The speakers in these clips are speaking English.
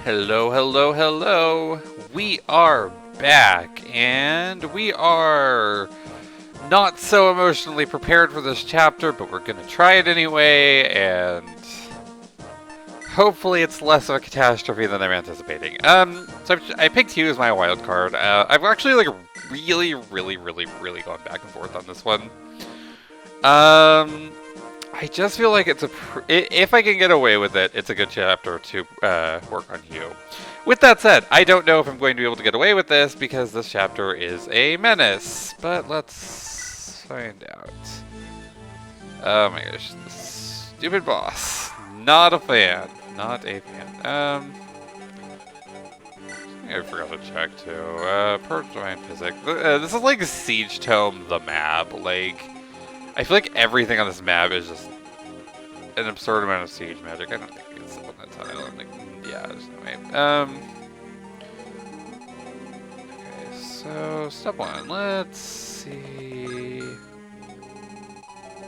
Hello, hello, hello. We are back, and we are not so emotionally prepared for this chapter, but we're gonna try it anyway, and hopefully it's less of a catastrophe than I'm anticipating. So I picked you as my wild card. I've actually really gone back and forth on this one. I just feel like if I can get away with it, it's a good chapter to work on Hugh. With that said, I don't know if I'm going to be able to get away with this because this chapter is a menace, but let's find out. Oh my gosh, this stupid boss. Not a fan. Not a fan. I forgot to check too. Purge Divine Physics. This is like Siege Tome the map. Like, I feel like everything on this map is just an absurd amount of siege magic. I don't think it's on that title. I'm like, yeah, there's no way. Okay, so step one. Let's see.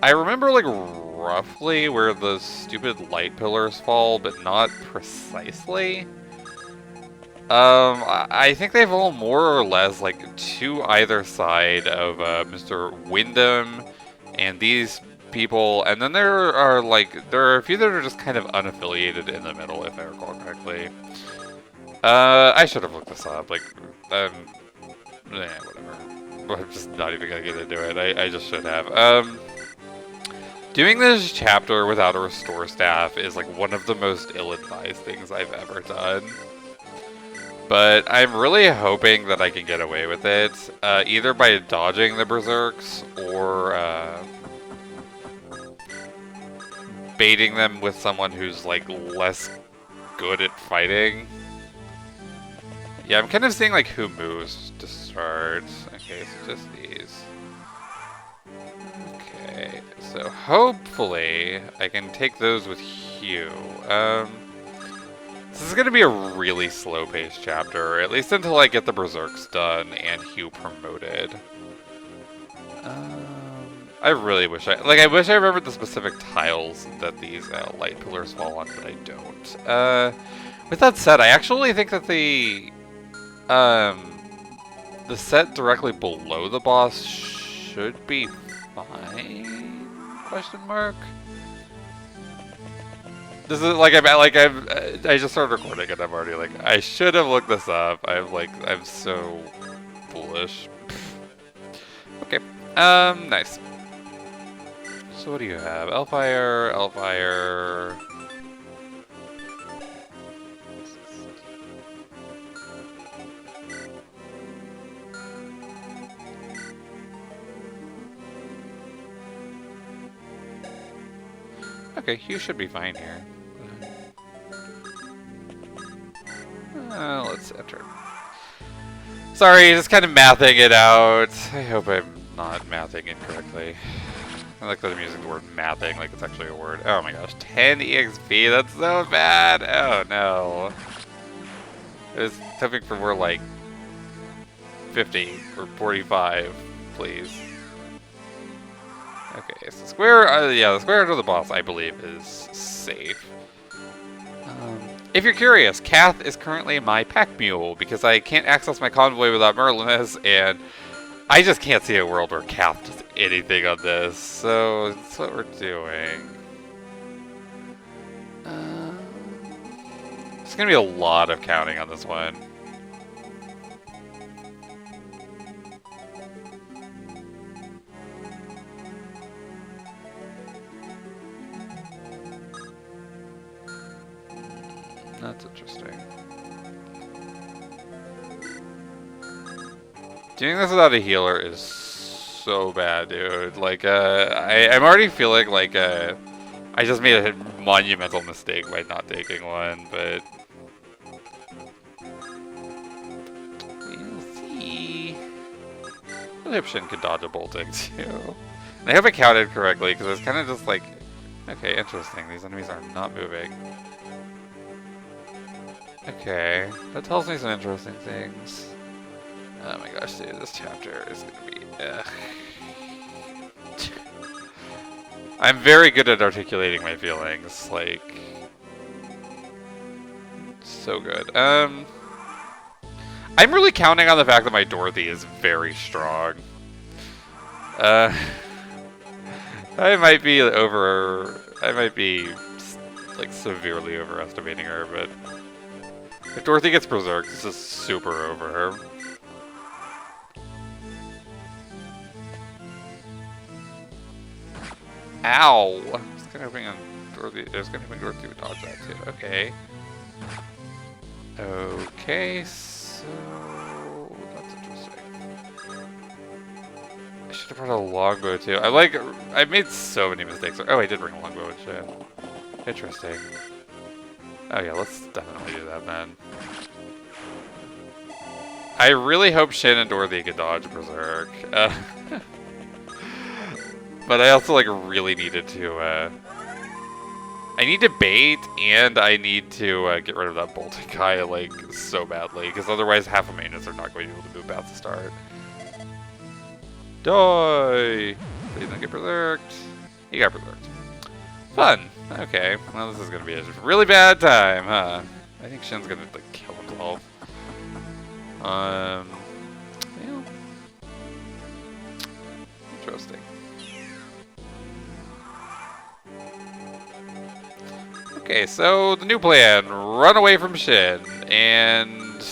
I remember like roughly where the stupid light pillars fall, but not precisely. I think they fall more or less like to either side of Mr. Wyndham and these people, and then there are a few that are just kind of unaffiliated in the middle, if I recall correctly. I should have looked this up. Whatever. I'm just not even gonna get into it. I just should have. Doing this chapter without a restore staff is like one of the most ill-advised things I've ever done. But I'm really hoping that I can get away with it, either by dodging the berserks or baiting them with someone who's like less good at fighting. Yeah, I'm kind of seeing like who moves to start. Okay, so just these. Okay, so hopefully I can take those with Hugh. This is going to be a really slow-paced chapter, at least until I get the berserks done and Hugh promoted. I really wish I wish I remembered the specific tiles that these light pillars fall on, but I don't. With that said, I actually think that the set directly below the boss should be fine? Question mark. This is I just started recording and I'm already like, I should have looked this up. I'm so foolish. Okay. Nice. So what do you have? Elfire. Okay, you should be fine here. Let's enter. Sorry, just kind of mathing it out. I hope I'm not mathing incorrectly. I like that I'm using the word mathing like it's actually a word. Oh my gosh, 10 EXP, that's so bad! Oh no. I was hoping for more like 50 or 45, please. Okay, so the square under the boss, I believe, is safe. If you're curious, Kath is currently my pack mule because I can't access my convoy without Merlinus, and I just can't see a world where Kath does anything on this, so that's what we're doing. There's gonna be a lot of counting on this one. That's interesting. Doing this without a healer is so bad, dude. Like, I'm already feeling like, I just made a monumental mistake by not taking one, but we'll see. I hope Shin could dodge a bolting, too. And I hope I counted correctly, because it's kind of just like, okay, interesting. These enemies are not moving. Okay, that tells me some interesting things. Oh my gosh, dude, this chapter is gonna be, I'm very good at articulating my feelings, like, So good. I'm really counting on the fact that my Dorothy is very strong. I might be like severely overestimating her, but if Dorothy gets berserked, this is super over her. Ow! I was kind of hoping on Dorothy. I was kind of hoping Dorothy would dodge that too. Okay. Okay, so that's interesting. I should have brought a longbow too. I made so many mistakes. Oh, I did bring a longbow and shit. Interesting. Oh yeah, let's definitely do that then. I really hope Shin and Dorothy can dodge Berserk. But I also like really needed to I need to bait, and I need to get rid of that bolting guy, like, so badly, because otherwise half of maintenance are not going to be able to move past the start. Die! Please don't get berserked. He got berserked. Fun! Okay, well this is going to be a really bad time, huh? I think Shin's going to, like, kill himself. Yeah. Interesting. Okay, so the new plan, run away from Shin, and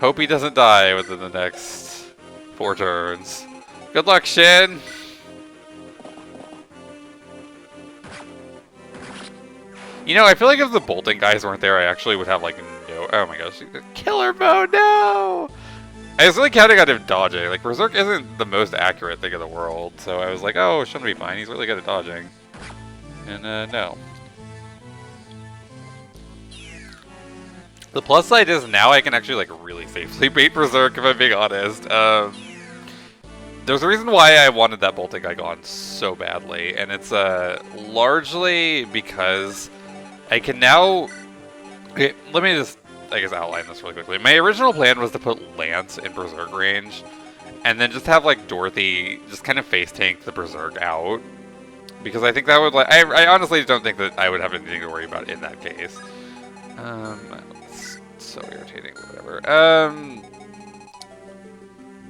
hope he doesn't die within the next 4 turns. Good luck, Shin! You know, I feel like if the bolting guys weren't there, I actually would have, like, no... Oh my gosh, killer mode, no! I was really counting on him dodging. Like, Berserk isn't the most accurate thing in the world, so I was like, oh, Shin will be fine, he's really good at dodging. And, no. The plus side is now I can actually, like, really safely bait Berserk, if I'm being honest. There's a reason why I wanted that bolting guy gone so badly, and it's largely because I can now... Okay, let me just, I guess, outline this really quickly. My original plan was to put Lance in Berserk range, and then just have, like, Dorothy just kind of face tank the Berserk out. Because I think that would, like... I honestly don't think that I would have anything to worry about in that case. So irritating, whatever.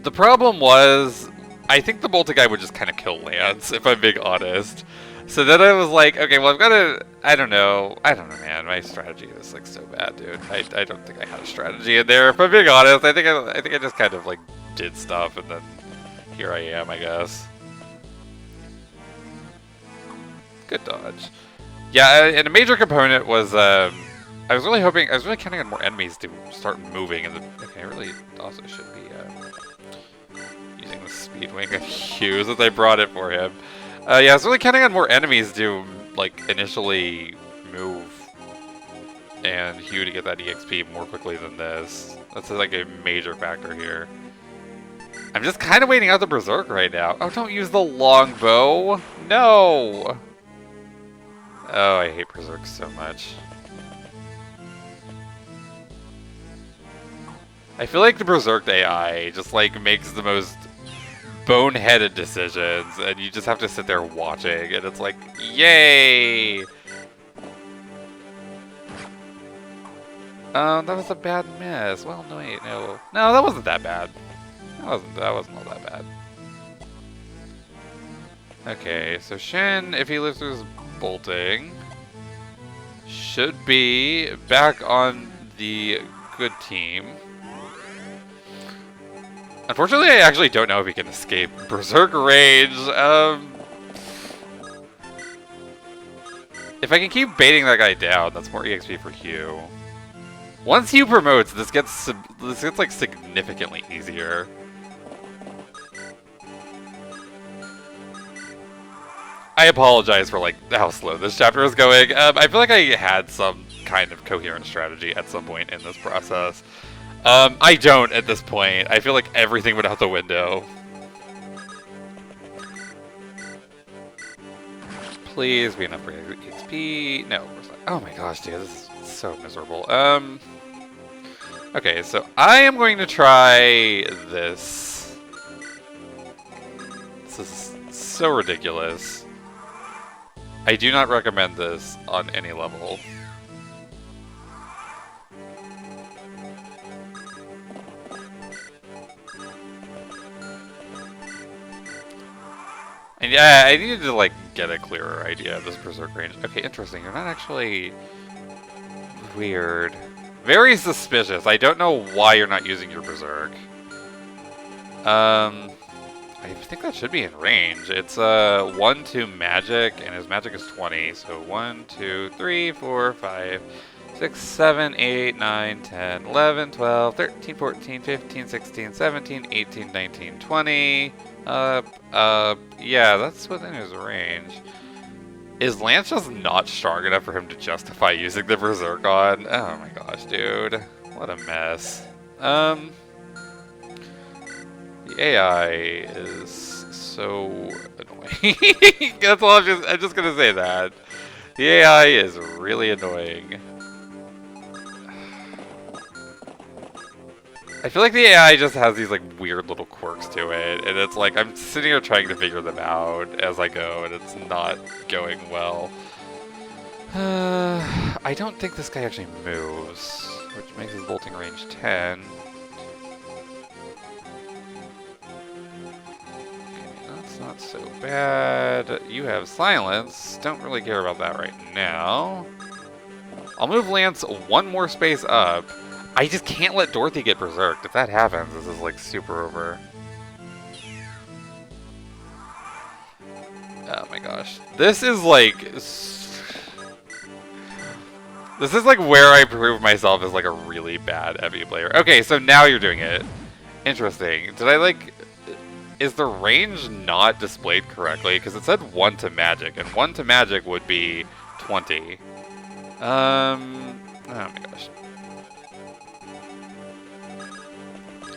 The problem was, I think the bolting guy would just kind of kill Lance, if I'm being honest. So then I was like, okay, well I've got to, I don't know, man. My strategy is like so bad, dude. I don't think I had a strategy in there, if I'm being honest. I think I just kind of like did stuff, and then here I am, I guess. Good dodge. Yeah, and a major component was, I was really counting on more enemies to start moving, and okay, I really also should be using the speed wing on Hugh since I brought it for him. Yeah, I was really counting on more enemies to, like, initially move, and Hugh to get that EXP more quickly than this. That's, like, a major factor here. I'm just kind of waiting out the Berserk right now. Oh, don't use the longbow! No! Oh, I hate Berserk so much. I feel like the Berserk AI just, like, makes the most boneheaded decisions, and you just have to sit there watching, and it's like, yay! That was a bad miss. Well, no, wait, no. No, that wasn't that bad. That wasn't all that bad. Okay, so Shin, if he lives through his bolting, should be back on the good team. Unfortunately, I actually don't know if he can escape Berserk range. If I can keep baiting that guy down, that's more EXP for Hugh. Once Hugh promotes, this gets like significantly easier. I apologize for like how slow this chapter is going. I feel like I had some kind of coherent strategy at some point in this process. I don't at this point. I feel like everything went out the window. Please be enough for XP. No, oh my gosh, dude, this is so miserable. Okay, so I am going to try this. This is so ridiculous. I do not recommend this on any level. And yeah, I needed to, like, get a clearer idea of this Berserk range. Okay, interesting. You're not actually... Weird. Very suspicious. I don't know why you're not using your Berserk. I think that should be in range. It's 1 to magic, and his magic is 20. So 1, 2, 3, 4, 5, 6, 7, 8, 9, 10, 11, 12, 13, 14, 15, 16, 17, 18, 19, 20. Yeah, that's within his range. Is Lance just not strong enough for him to justify using the Berserk on? Oh my gosh, dude. What a mess. The AI is so annoying. That's all I'm just gonna say that. The AI is really annoying. I feel like the AI just has these like weird little quirks to it, and it's like I'm sitting here trying to figure them out as I go, and it's not going well. I don't think this guy actually moves, which makes his bolting range 10. Not so bad. You have silence. Don't really care about that right now. I'll move Lance one more space up. I just can't let Dorothy get berserked. If that happens, this is like super over. Oh my gosh. This is like where I prove myself as like a really bad heavy player. Okay, so now you're doing it. Interesting. Did I like... Is the range not displayed correctly? Because it said 1 to magic, and 1 to magic would be 20. Oh my gosh.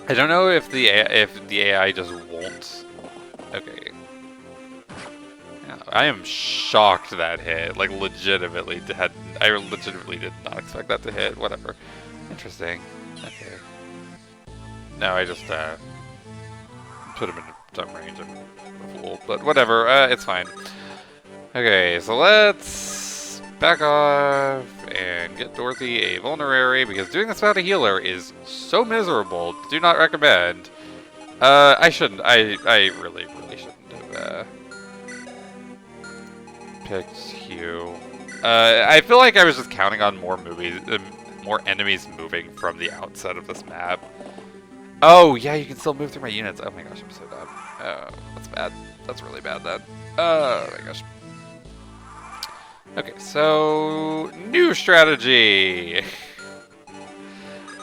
I don't know if the AI just won't. Okay. Yeah, I am shocked that hit. Like legitimately I legitimately did not expect that to hit. Whatever. Interesting. Okay. No, I just put him in dumb range. I'm a fool, but whatever. It's fine. Okay, so let's back off and get Dorothy a vulnerary, because doing this without a healer is so miserable. Do not recommend. I shouldn't. I really shouldn't have picked Hugh. I feel like I was just counting on more enemies moving from the outset of this map. Oh, yeah, you can still move through my units. Oh my gosh, I'm so dumb. Oh, that's bad. That's really bad, then. Oh my gosh. Okay, so... New strategy!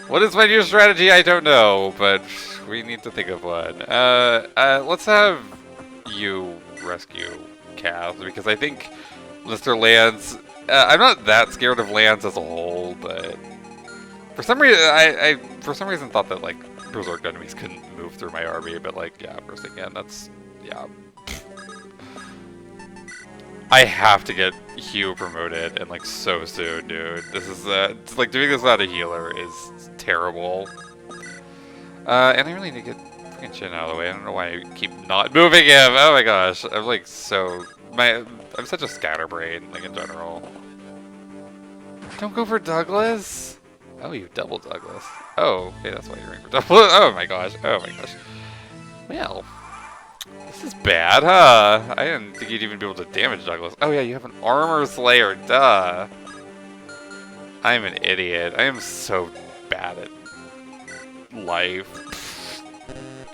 What is my new strategy? I don't know, but we need to think of one. Let's have you rescue Cass, because I think Mr. Lance... I'm not that scared of Lance as a whole, but... For some reason, I for some reason thought that, like, Berserk enemies couldn't move through my army, but like, yeah, of course they can. That's, yeah. I have to get Hugh promoted, and like so soon, dude. This is, it's like doing this without a healer is terrible. And I really need to get freaking Shin out of the way. I don't know why I keep not moving him. Oh my gosh, I'm like so, I'm such a scatterbrain, like in general. Don't go for Douglas. Oh, you double Douglas. Oh, okay, that's why you're in for double. Oh my gosh. Oh my gosh. Well, this is bad, huh? I didn't think you'd even be able to damage Douglas. Oh yeah, you have an armor slayer. Duh. I'm an idiot. I am so bad at life.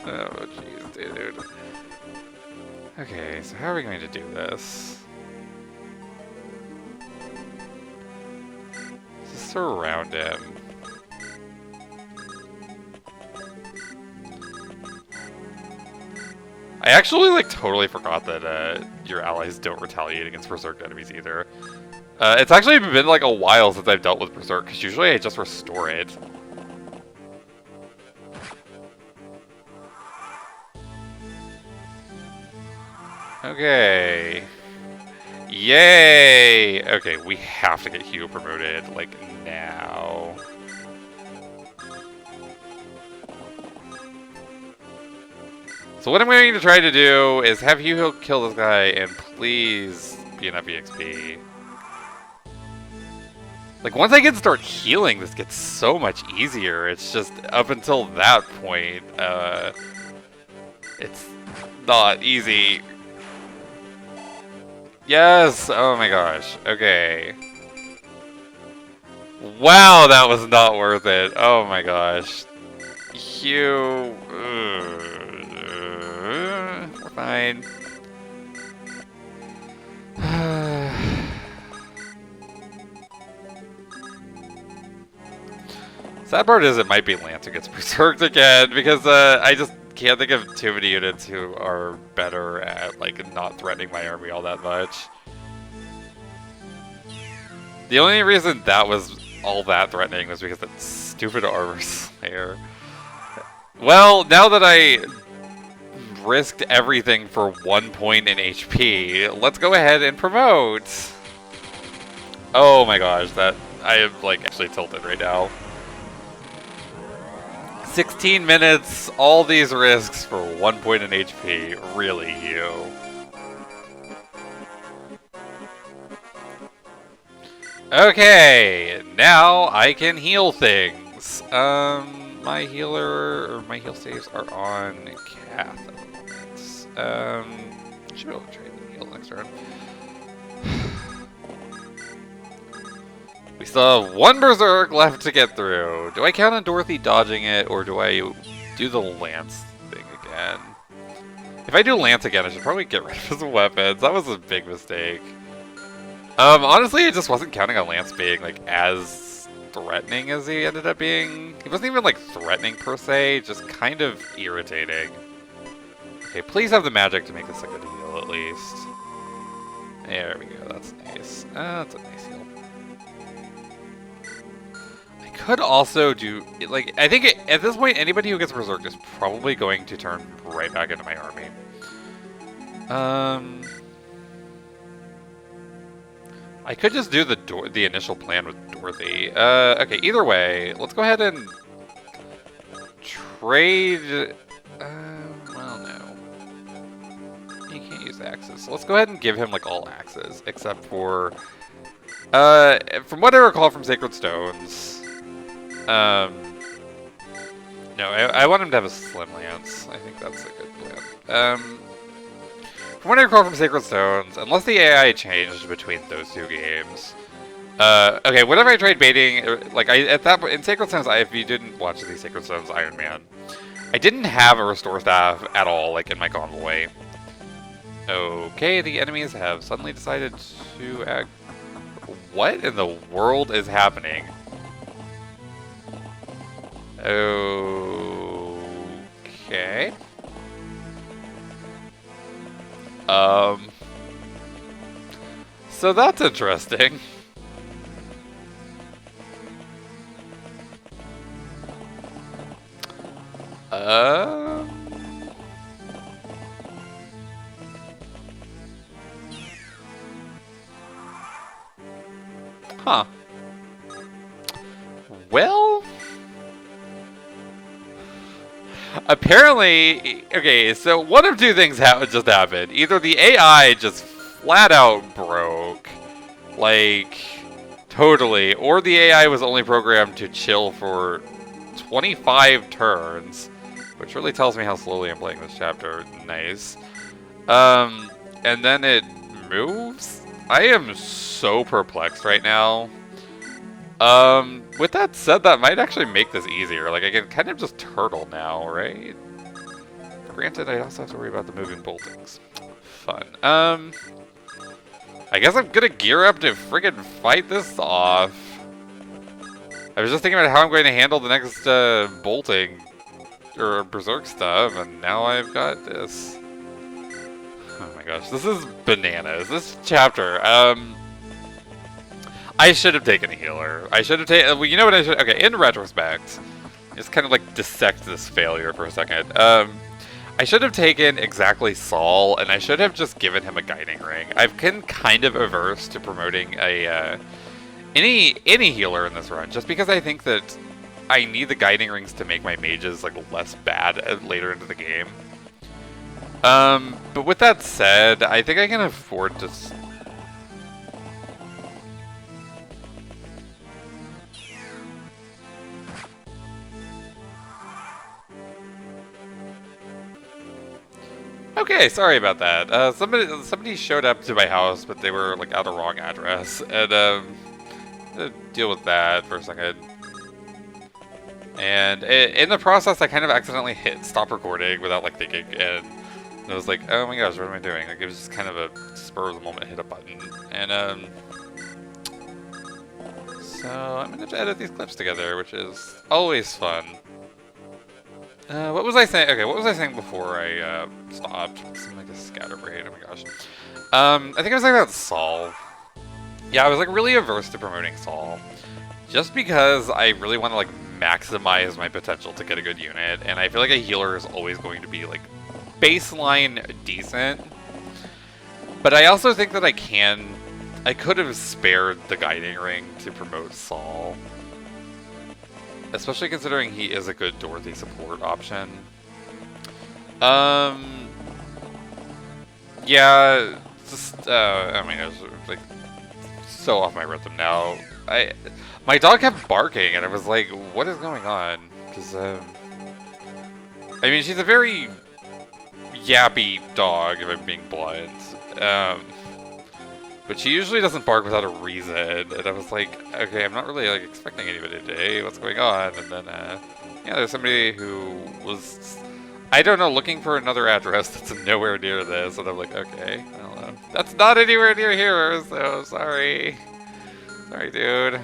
Oh jeez, dude. Okay, so how are we going to do this? Just surround him. I actually, like, totally forgot that your allies don't retaliate against Berserk enemies either. It's actually been, like, a while since I've dealt with Berserk, because usually I just restore it. Okay. Yay! Okay, we have to get Hugh promoted, like, now. So what I'm going to try to do is have Hugh kill this guy and please be enough EXP. Like, once I can start healing, this gets so much easier. It's just, up until that point, it's not easy. Yes! Oh my gosh. Okay. Wow, that was not worth it. Oh my gosh. Hugh. We're fine. Sad part is it might be Lance who gets berserked again, because I just can't think of too many units who are better at like not threatening my army all that much. The only reason that was all that threatening was because that stupid armor slayer. Well, now that I risked everything for 1 point in HP, let's go ahead and promote. Oh my gosh, that I am like actually tilted right now. 16 minutes, all these risks for 1 point in HP. Really, you? Okay, now I can heal things. My healer or my heal saves are on Kath. Should be able to trade the heal next turn. We still have 1 berserk left to get through. Do I count on Dorothy dodging it, or do I do the Lance thing again? If I do Lance again, I should probably get rid of his weapons. That was a big mistake. Honestly, I just wasn't counting on Lance being like as threatening as he ended up being. He wasn't even like threatening per se, just kind of irritating. Okay, please have the magic to make this a good heal at least. There we go, that's nice. That's a nice heal. I could also do, like, I think at this point, anybody who gets Berserked is probably going to turn right back into my army. I could just do the initial plan with Dorothy. Okay, either way, let's go ahead and trade. Well, no. You can't use axes. So let's go ahead and give him, like, all axes, except for, from what I recall from Sacred Stones, no, I want him to have a Slim Lance. I think that's a good plan. From what I recall from Sacred Stones, unless the AI changed between those two games. Okay, whenever I tried baiting, like in Sacred Stones, if you didn't watch the Sacred Stones Iron Man, I didn't have a restore staff at all, like in my convoy. Okay, the enemies have suddenly decided to act. What in the world is happening? Okay. So that's interesting. Huh. Well, apparently, okay, so one of two things just happened. Either the AI just flat out broke, like, totally, or the AI was only programmed to chill for 25 turns, which really tells me how slowly I'm playing this chapter. Nice. And then it moves? I am so perplexed right now. With that said, that might actually make this easier. Like, I can kind of just turtle now, right? Granted, I also have to worry about the moving boltings. Fun. I guess I'm gonna gear up to friggin' fight this off. I was just thinking about how I'm going to handle the next, bolting, or berserk stuff, and now I've got this. Oh my gosh, this is bananas. This chapter, I should have taken a healer. I should have taken, well, you know what I should, okay, in retrospect, just kind of like dissect this failure for a second. I should have taken exactly Saul, and I should have just given him a guiding ring. I've been kind of averse to promoting a, any healer in this run, just because I think that I need the guiding rings to make my mages like less bad later into the game. But with that said, I think I can afford to. Okay, sorry about that. Somebody showed up to my house, but they were like at the wrong address, and deal with that for a second. And in the process, I kind of accidentally hit stop recording without like thinking, and I was like, oh my gosh, what am I doing? Like it was just kind of a spur of the moment hit a button, and so I'm gonna have to edit these clips together, which is always fun. What was I saying? Okay, what was I saying before I stopped? It seemed like a scatterbrain. Oh my gosh. I think I was talking about Saul. Yeah, I was like really averse to promoting Saul, just because I really want to like maximize my potential to get a good unit, and I feel like a healer is always going to be like baseline decent. But I also think that I could have spared the guiding ring to promote Saul. Especially considering he is a good Dorothy support option. Yeah, just, I mean, I was like so off my rhythm now. My dog kept barking, and I was like, what is going on? Because, I mean, she's a very yappy dog, if I'm being blunt. But she usually doesn't bark without a reason, and I was like, okay, I'm not really like expecting anybody today, what's going on? And then, yeah, there's somebody who was, I don't know, looking for another address that's nowhere near this, and I'm like, okay, well, that's not anywhere near here, so sorry. Sorry, dude.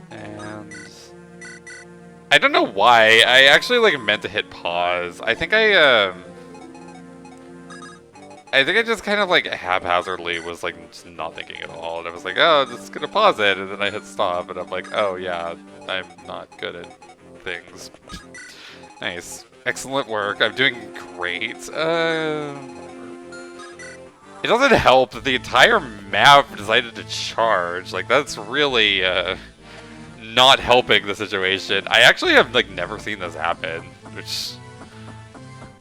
And I don't know why, I actually like meant to hit pause. I think I just kind of like haphazardly was like just not thinking at all, and I was like, oh, I'm just gonna pause it, and then I hit stop, and I'm like, oh yeah, I'm not good at things. Nice. Excellent work. I'm doing great. It doesn't help that the entire map decided to charge. Like, that's really not helping the situation. I actually have like never seen this happen, which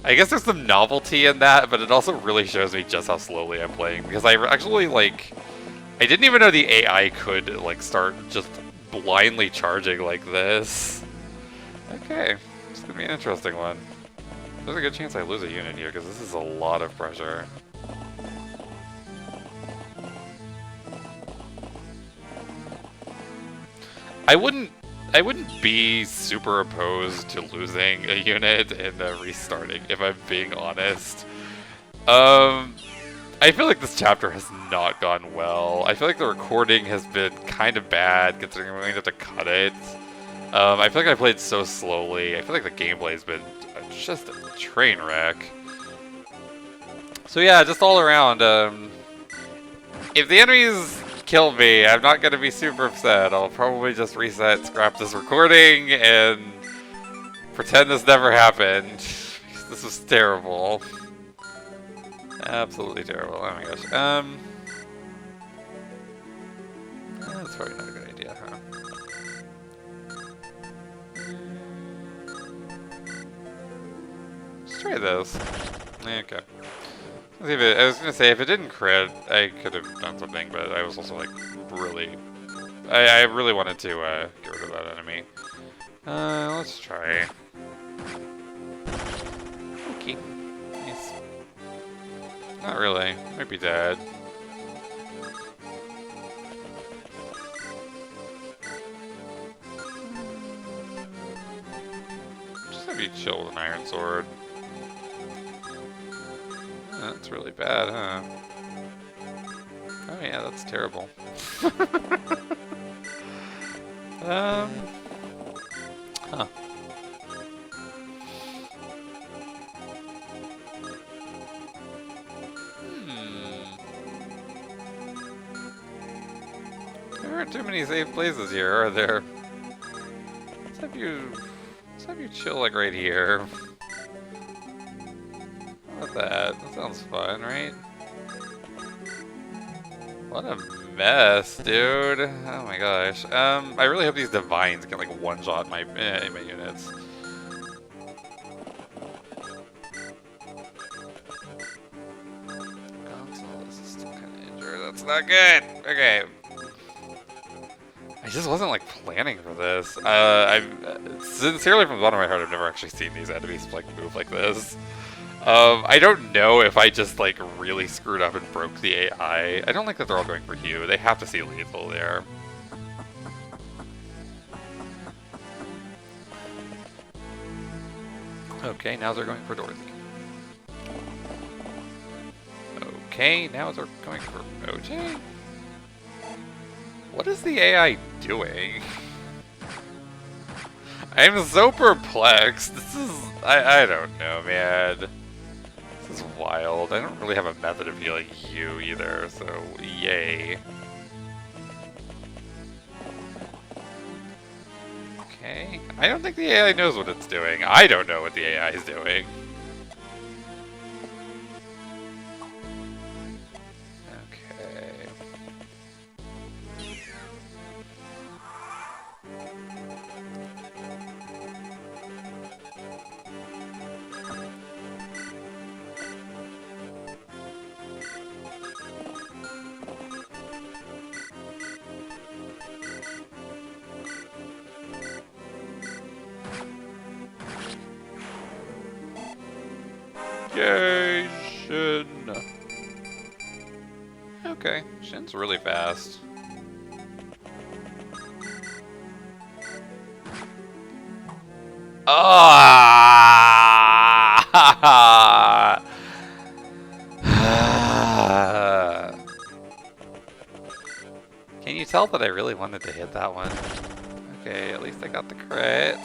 I guess there's some novelty in that, but it also really shows me just how slowly I'm playing, because I actually, like, I didn't even know the AI could, like, start just blindly charging like this. Okay, it's gonna be an interesting one. There's a good chance I lose a unit here, because this is a lot of pressure. I wouldn't be super opposed to losing a unit and restarting, if I'm being honest. I feel like this chapter has not gone well. I feel like the recording has been kind of bad, considering we're going to have to cut it. I feel like I played so slowly. I feel like the gameplay's been just a train wreck. So yeah, just all around, if the enemies kill me, I'm not going to be super upset. I'll probably just reset, scrap this recording, and pretend this never happened. Because this was terrible. Absolutely terrible. Oh my gosh. That's probably not a good idea, huh? Let's try this. Okay. I was gonna say, if it didn't crit, I could have done something, but I was also like really, I really wanted to get rid of that enemy. Let's try. Okay, nice. Not really. Might be dead. Just have you chill with an iron sword. That's really bad, huh? Oh yeah, that's terrible. Huh. There aren't too many safe places here, are there? Let's have you chill like right here. How about that? That sounds fun, right? What a mess, dude. Oh my gosh. I really hope these divines can like one-shot my units. Console is still kind of injured. That's not good. Okay. I just wasn't like planning for this. I'm sincerely from the bottom of my heart, I've never actually seen these enemies like move like this. I don't know if I just like really screwed up and broke the AI. I don't think that they're all going for Hugh. They have to see lethal there. Okay, now they're going for Dorothy. Okay, now they're going for OJ? What is the AI doing? I'm so perplexed. This is... I don't know, man. This is wild. I don't really have a method of healing you either, so yay. Okay. I don't think the AI knows what it's doing. I don't know what the AI is doing. Yay, Shin! Okay, Shin's really fast. Ah! Can you tell that I really wanted to hit that one? Okay, at least I got the crit.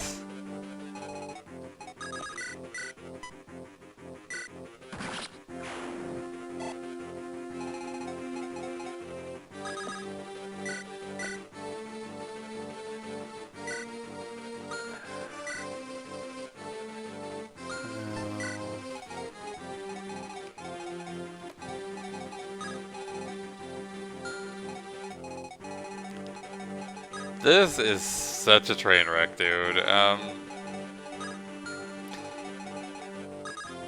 This is such a train wreck, dude.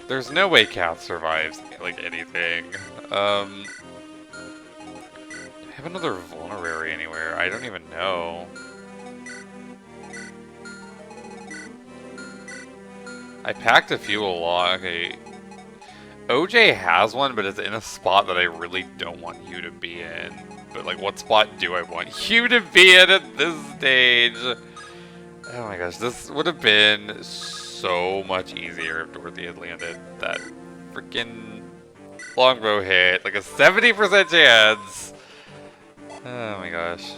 There's no way Kath survives, like, anything. Do I have another vulnerary anywhere? I don't even know. I packed a few along. Okay. OJ has one, but it's in a spot that I really don't want you to be in. But, like, what spot do I want you to be in at this stage? Oh my gosh, this would have been so much easier if Dorothy had landed that freaking longbow hit. Like a 70% chance. Oh my gosh.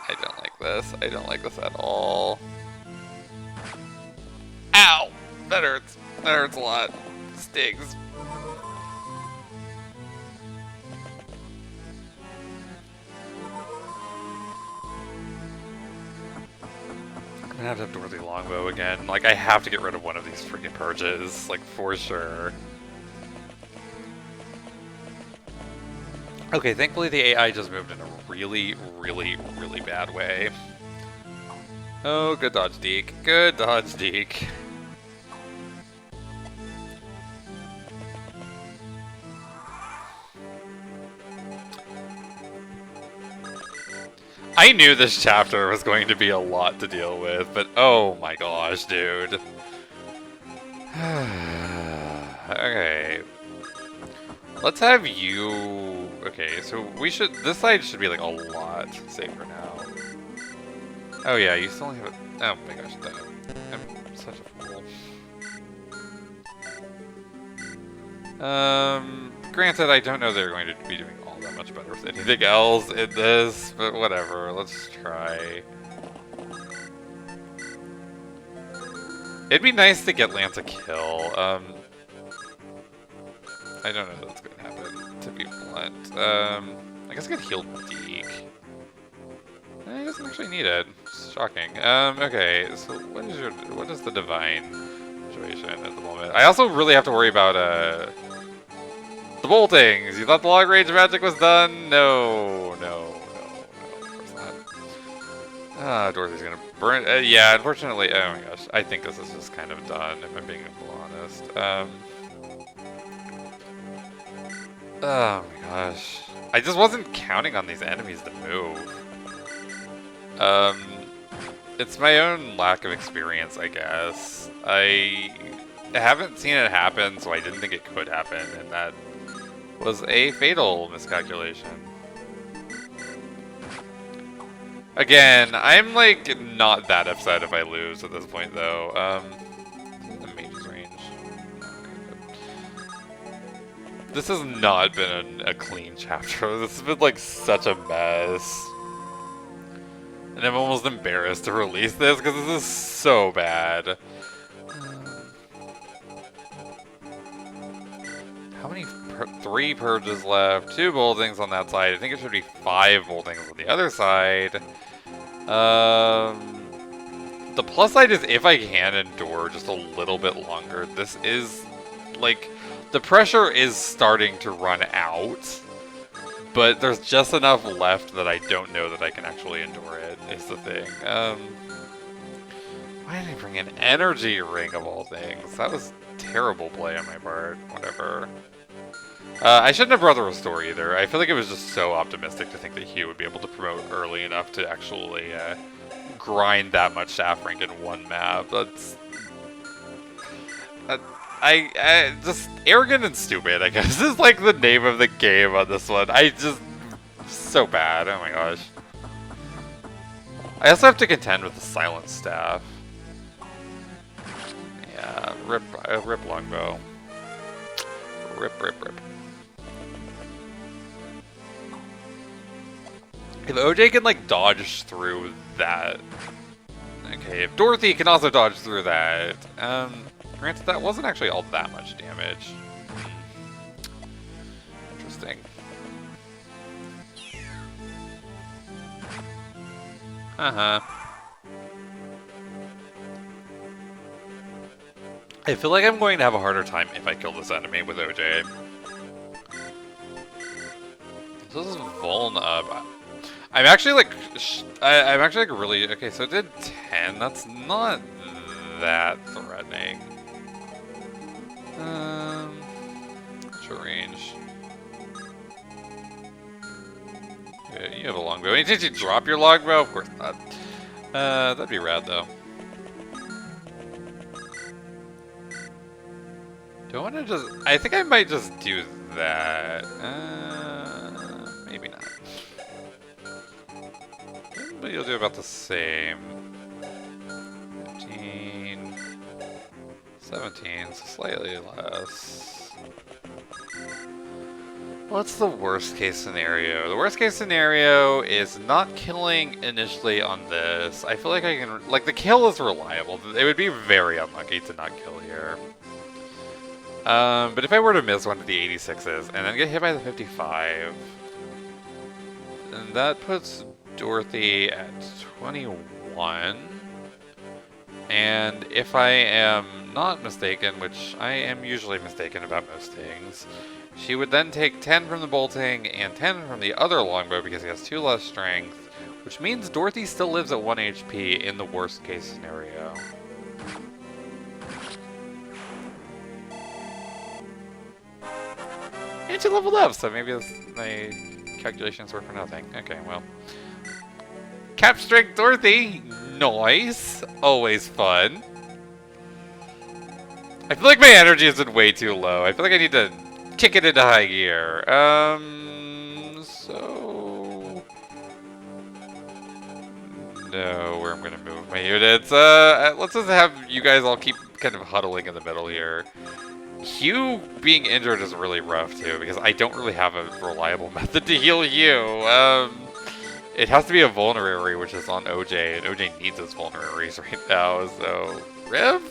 I don't like this. I don't like this at all. Ow! That hurts. That hurts a lot. Stings. I'm gonna have Dorothy Longbow again. Like, I have to get rid of one of these freaking purges. Like, for sure. Okay, thankfully the AI just moved in a really, really, really bad way. Oh, good dodge, Deke. Good dodge, Deke. I knew this chapter was going to be a lot to deal with, but oh my gosh, dude. Okay. Let's have you... Okay, so we should... This side should be like a lot safer now. Oh yeah, you still only have it... Oh my gosh, I'm such a fool. Granted, I don't know they're going to be doing all that much better with anything else in this, but whatever, let's try. It'd be nice to get Lance a kill. I don't know that's gonna happen, to be blunt. I guess I could heal Deke. I doesn't actually need it. It's shocking. Okay, so what is the divine situation at the moment? I also really have to worry about, the boltings! You thought the long range magic was done? No, of course not. Ah, Dorothy's gonna burn. Yeah, unfortunately, oh my gosh, I think this is just kind of done, if I'm being honest. Oh my gosh. I just wasn't counting on these enemies to move. It's my own lack of experience, I guess. I haven't seen it happen, so I didn't think it could happen, and that was a fatal miscalculation. Again, I'm like not that upset if I lose at this point, though. The mage's range. This has not been a clean chapter. This has been like such a mess. And I'm almost embarrassed to release this because this is so bad. How many? 3 purges left, 2 boltings on that side. I think it should be 5 boltings on the other side. The plus side is if I can endure just a little bit longer. This is like the pressure is starting to run out. But there's just enough left that I don't know that I can actually endure it, is the thing. Why did I bring an energy ring of all things? That was terrible play on my part. Whatever. I shouldn't have brought the restore either. I feel like it was just so optimistic to think that Hugh would be able to promote early enough to actually grind that much staff rank in one map. That's... I just arrogant and stupid, I guess is like the name of the game on this one. I just so bad. Oh my gosh. I also have to contend with the silent staff. Yeah, rip longbow. Rip. If OJ can like dodge through that. Okay, if Dorothy can also dodge through that. Granted, that wasn't actually all that much damage. Interesting. I feel like I'm going to have a harder time if I kill this enemy with OJ. This is Vuln up. I'm actually like, I'm actually like really, okay, so it did 10. That's not that threatening. Short range. Yeah, you have a longbow. Did you drop your longbow? Of course not. That'd be rad though. Do I want to just... I think I might just do that. Maybe not. But you'll do about the same. 15... 17, so slightly less. What's the worst case scenario? The worst case scenario is not killing initially on this. I feel like I can... Like, the kill is reliable. It would be very unlucky to not kill here. But if I were to miss one of the 86s and then get hit by the 55, then that puts Dorothy at 21. And if I am not mistaken, which I am usually mistaken about most things, she would then take 10 from the bolting and 10 from the other longbow because he has 2 less strength, which means Dorothy still lives at 1 HP in the worst case scenario. And she leveled up, so maybe my calculations were for nothing. Okay, well. Cap strength Dorothy! Nice! Always fun. I feel like my energy has been way too low. I feel like I need to kick it into high gear. So... No, where I'm gonna move my units. Let's just have you guys all keep kind of huddling in the middle here. Hugh being injured is really rough too, because I don't really have a reliable method to heal Hugh. It has to be a vulnerary, which is on OJ, and OJ needs his vulneraries right now, so... RIP?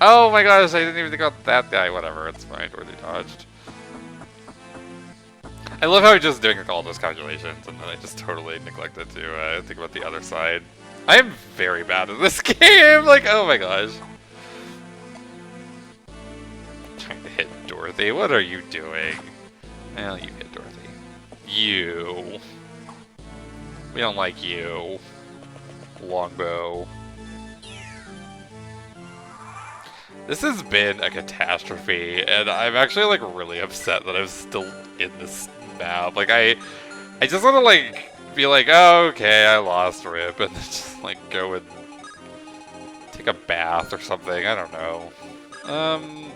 Oh my gosh, I didn't even think about that guy. Whatever, it's fine, Dorothy dodged. I love how I'm just doing all those calculations, and then I just totally neglected to think about the other side. I am very bad at this game, like, oh my gosh. Trying to hit Dorothy, what are you doing? Well, you hit Dorothy. You. We don't like you. Longbow. This has been a catastrophe, and I'm actually like really upset that I'm still in this map. Like I just want to like be like, oh, okay, I lost RIP, and then just like go and take a bath or something. I don't know.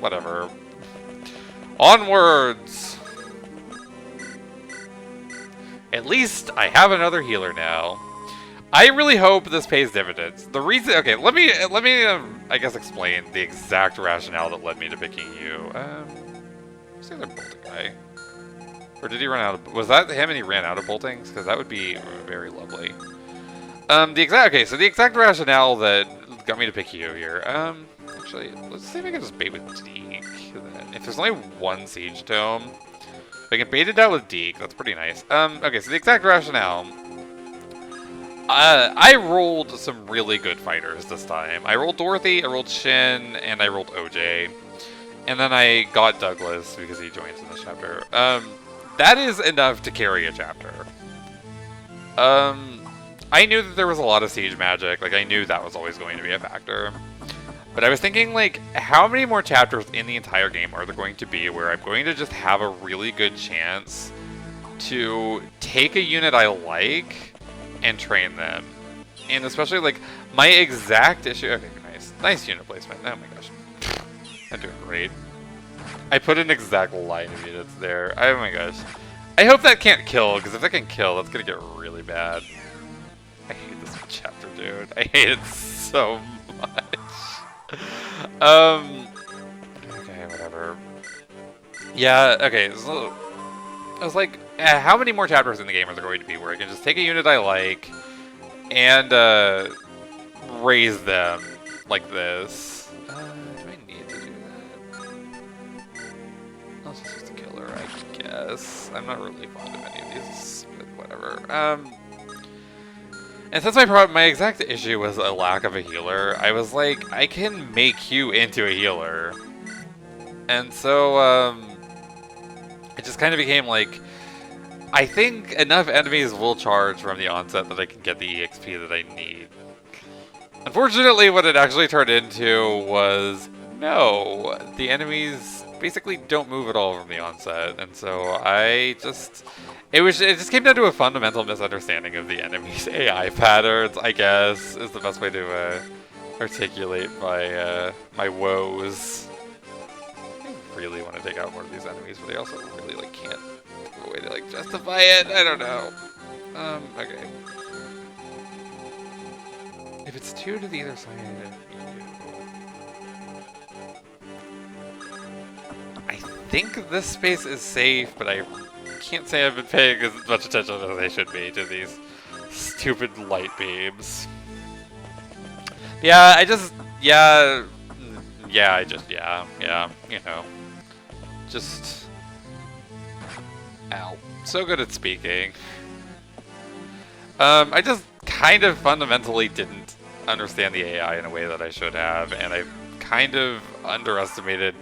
Whatever. Onwards. At least I have another healer now. I really hope this pays dividends. The reason, okay, let me, I guess explain the exact rationale that led me to picking you. Who's the other bolting guy? Or did he run out of, was that him and he ran out of boltings? Because that would be very lovely. Okay, so the exact rationale that got me to pick you here. Actually, let's see if I can just bait with Deke. If there's only one Siege Tome, if I can bait it out with Deke, that's pretty nice. Okay, so the exact rationale. I rolled some really good fighters this time. I rolled Dorothy, I rolled Shin, and I rolled OJ. And then I got Douglas because he joins in this chapter. That is enough to carry a chapter. I knew that there was a lot of siege magic. Like, I knew that was always going to be a factor. But I was thinking, like, how many more chapters in the entire game are there going to be where I'm going to just have a really good chance to take a unit I like and train them? And especially, like, my exact issue... Okay, nice. Nice unit placement. Oh my gosh. I'm doing great. I put an exact line of units there. Oh my gosh. I hope that can't kill, because if that can kill, that's going to get really bad. I hate this chapter, dude. I hate it so much. Okay, whatever. Yeah, okay, so... I was like, how many more chapters in the game are there going to be where I can just take a unit I like and raise them like this? Do I need to do that? I'll just use the killer, I guess. I'm not really fond of any of these, but whatever. And since my exact issue was a lack of a healer, I was like, I can make you into a healer. And so, it just kind of became like, I think enough enemies will charge from the onset that I can get the EXP that I need. Unfortunately, what it actually turned into was, no, the enemies basically don't move at all from the onset, and so it just came down to a fundamental misunderstanding of the enemy's AI patterns, I guess, is the best way to articulate my woes. I really want to take out more of these enemies, but I also really like can't think of a way to like justify it. I don't know. Okay. If it's 2 to the either side of you, I think this space is safe, but I can't say I've been paying as much attention as I should be to these stupid light beams. Yeah, you know. Just... Ow. So good at speaking. I just kind of fundamentally didn't understand the AI in a way that I should have, and I kind of underestimated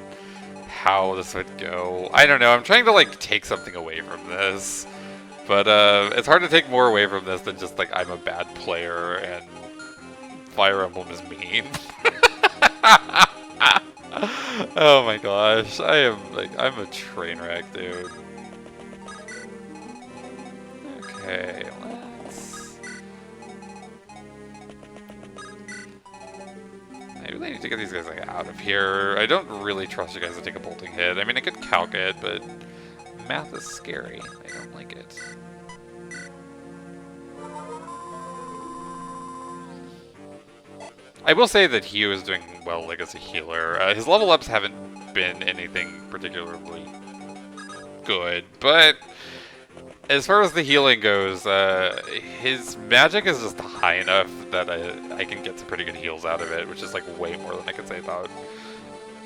how this would go. I don't know, I'm trying to like take something away from this, but it's hard to take more away from this than just like I'm a bad player and Fire Emblem is mean. Oh my gosh, I'm a train wreck, dude. Okay, I really need to get these guys like out of here. I don't really trust you guys to take a bolting hit. I mean, I could calc it, but math is scary. I don't like it. I will say that Hugh is doing well, like, as a healer. His level ups haven't been anything particularly good, but as far as the healing goes, his magic is just high enough that I can get some pretty good heals out of it, which is like way more than I could say about.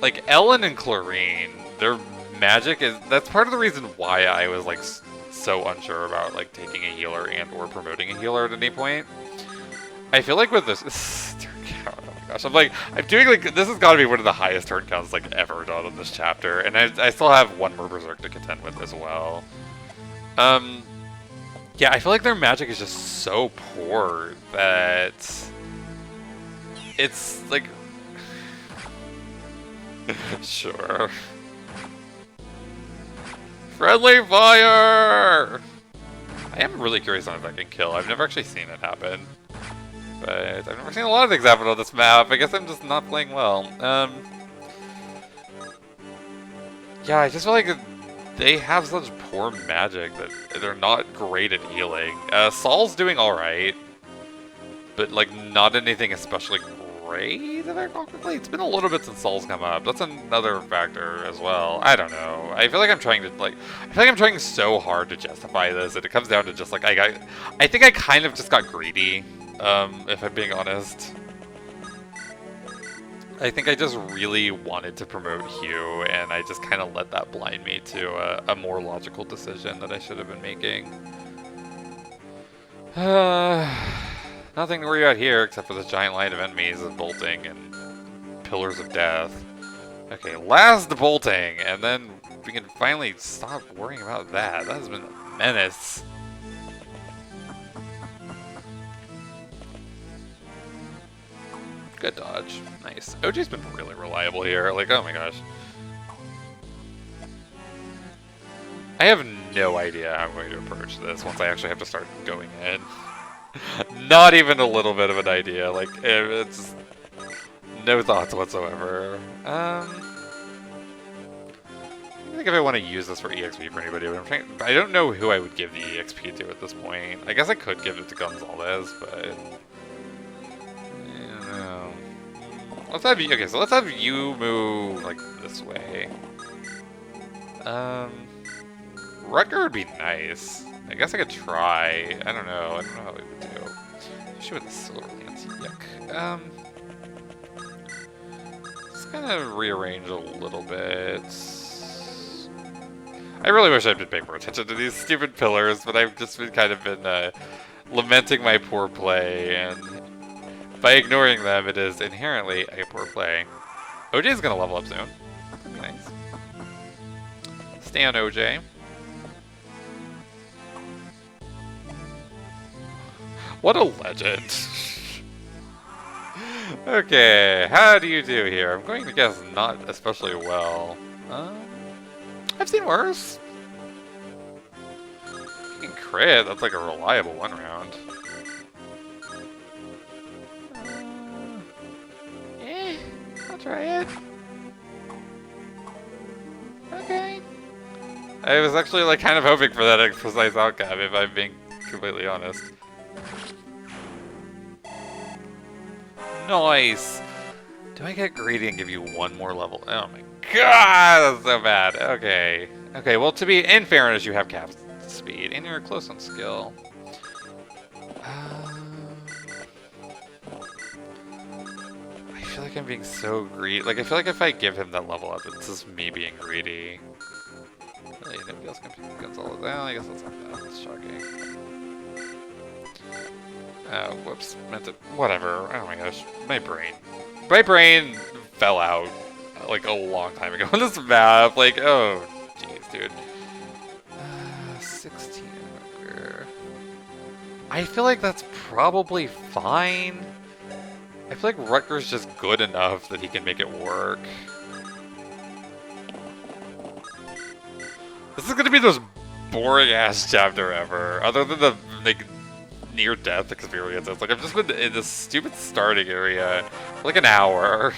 Like Ellen and Clarine, their magic is, that's part of the reason why I was like so unsure about like taking a healer and or promoting a healer at any point. I feel like with this turn count, oh my gosh, I'm doing like, this has got to be one of the highest turn counts like ever done on this chapter, and I still have one more Berserk to contend with as well. Yeah, I feel like their magic is just so poor that it's like, Sure. Friendly fire! I am really curious on if I can kill. I've never actually seen it happen. But I've never seen a lot of things happen on this map. I guess I'm just not playing well. Yeah, I just feel like they have such poor magic that they're not great at healing. Saul's doing alright. But, like, not anything especially great, if I recall correctly. It's been a little bit since Saul's come up. That's another factor as well. I don't know. I feel like I'm trying to, like, I feel like I'm trying so hard to justify this, and it comes down to just, like, I think I kind of just got greedy, if I'm being honest. I think I just really wanted to promote Hugh, and I just kind of let that blind me to a more logical decision that I should have been making. Nothing to worry about here except for this giant line of enemies of bolting and pillars of death. Okay, last bolting, and then we can finally stop worrying about that. That has been a menace. Good dodge. Nice. OJ's been really reliable here. Like, oh my gosh. I have no idea how I'm going to approach this once I actually have to start going in. Not even a little bit of an idea. Like, it's no thoughts whatsoever. I think if I want to use this for EXP for anybody, but I don't know who I would give the EXP to at this point. I guess I could give it to Gonzalez, but I don't know. Let's have you. Okay, so let's have you move like this way. Rutger would be nice. I guess I could try. I don't know. I don't know how we would do. Especially with the Silver Lance. Yuck. Let's kind of rearrange a little bit. I really wish I'd been paying more attention to these stupid pillars, but I've just been kind of been lamenting my poor play, and by ignoring them, it is inherently a poor play. OJ is gonna level up soon. That'd be nice. Stay on OJ. What a legend. Okay, how do you do here? I'm going to guess not especially well. I've seen worse. You can crit, that's like a reliable one round. I'll try it. Okay. I was actually like kind of hoping for that precise outcome, if I'm being completely honest. Nice! Do I get greedy and give you one more level? Oh my god, that's so bad. Okay. Okay, well, to be in fairness, you have cap speed, and you're close on skill. I feel like I'm being so greedy. Like, I feel like if I give him that level up, it's just me being greedy. Really, nobody else can pick Gonzalez. Well, I guess that's not that. That's shocking. Whoops. Meant to... Whatever. Oh my gosh. My brain fell out, like, a long time ago on this map. Like, oh, jeez, dude. 16. I feel like that's probably fine. I feel like Rutger's just good enough that he can make it work. This is gonna be the most boring-ass chapter ever, other than the, like, near-death experience. It's like I've just been in this stupid starting area for like an hour.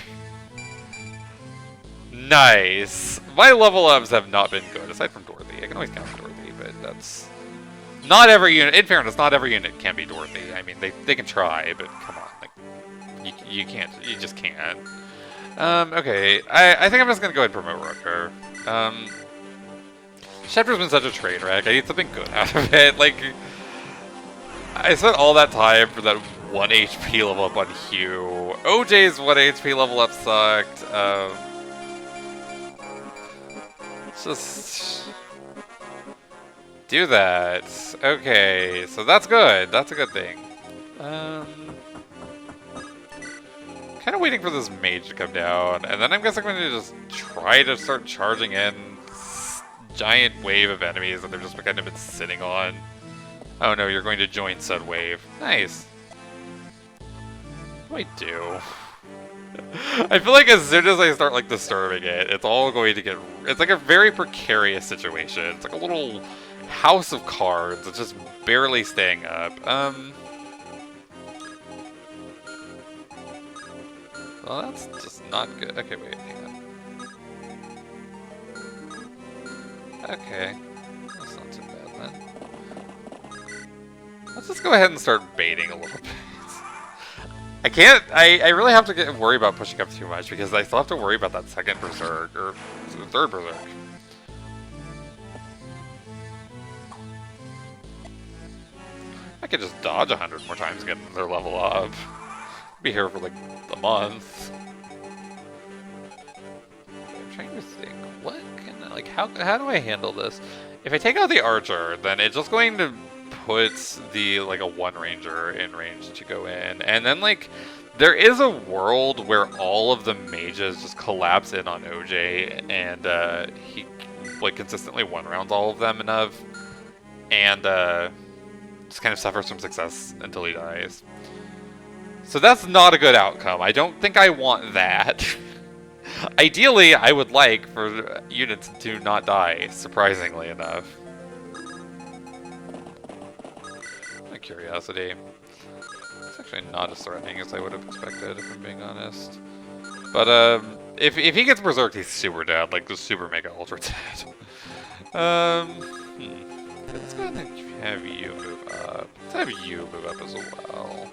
Nice. My level ups have not been good, aside from Dorothy. I can always count Dorothy, but that's... Not every unit, in fairness, not every unit can be Dorothy. I mean, they can try, but come on, like, you can't, you just can't. Okay, I think I'm just gonna go ahead and promote Rutger. Chapter's been such a train wreck, I need something good out of it, like... I spent all that time for that 1 HP level up on Hugh. OJ's 1 HP level up sucked. Just do that. Okay, so that's good. That's a good thing. Kind of waiting for this mage to come down, and then I guess I'm going to just try to start charging in this giant wave of enemies that they've just kind of been sitting on. Oh no, you're going to join said wave. Nice. What do I do? I feel like as soon as I start like disturbing it, it's all going to get. It's like a very precarious situation. It's like a little house of cards. It's just barely staying up. Well, that's just not good. Okay, wait, hang on. Okay, that's not too bad then. Let's just go ahead and start baiting a little bit. I can't. I really have to worry about pushing up too much because I still have to worry about that second berserk or third berserk. I could just dodge 100 more times, get their level up. Be here for like a month. I'm trying to think. What can I, like? How do I handle this? If I take out the archer, then it's just going to puts the like a one ranger in range to go in, and then like there is a world where all of the mages just collapse in on OJ, and he like consistently one rounds all of them enough, and just kind of suffers from success until he dies. So that's not a good outcome. I don't think I want that. Ideally, I would like for units to not die, surprisingly enough. Curiosity. It's actually not as threatening as I would have expected, if I'm being honest. But if he gets berserked, he's super dead, like the super mega ultra dead. Let's go ahead and have you move up. Let's have you move up as well.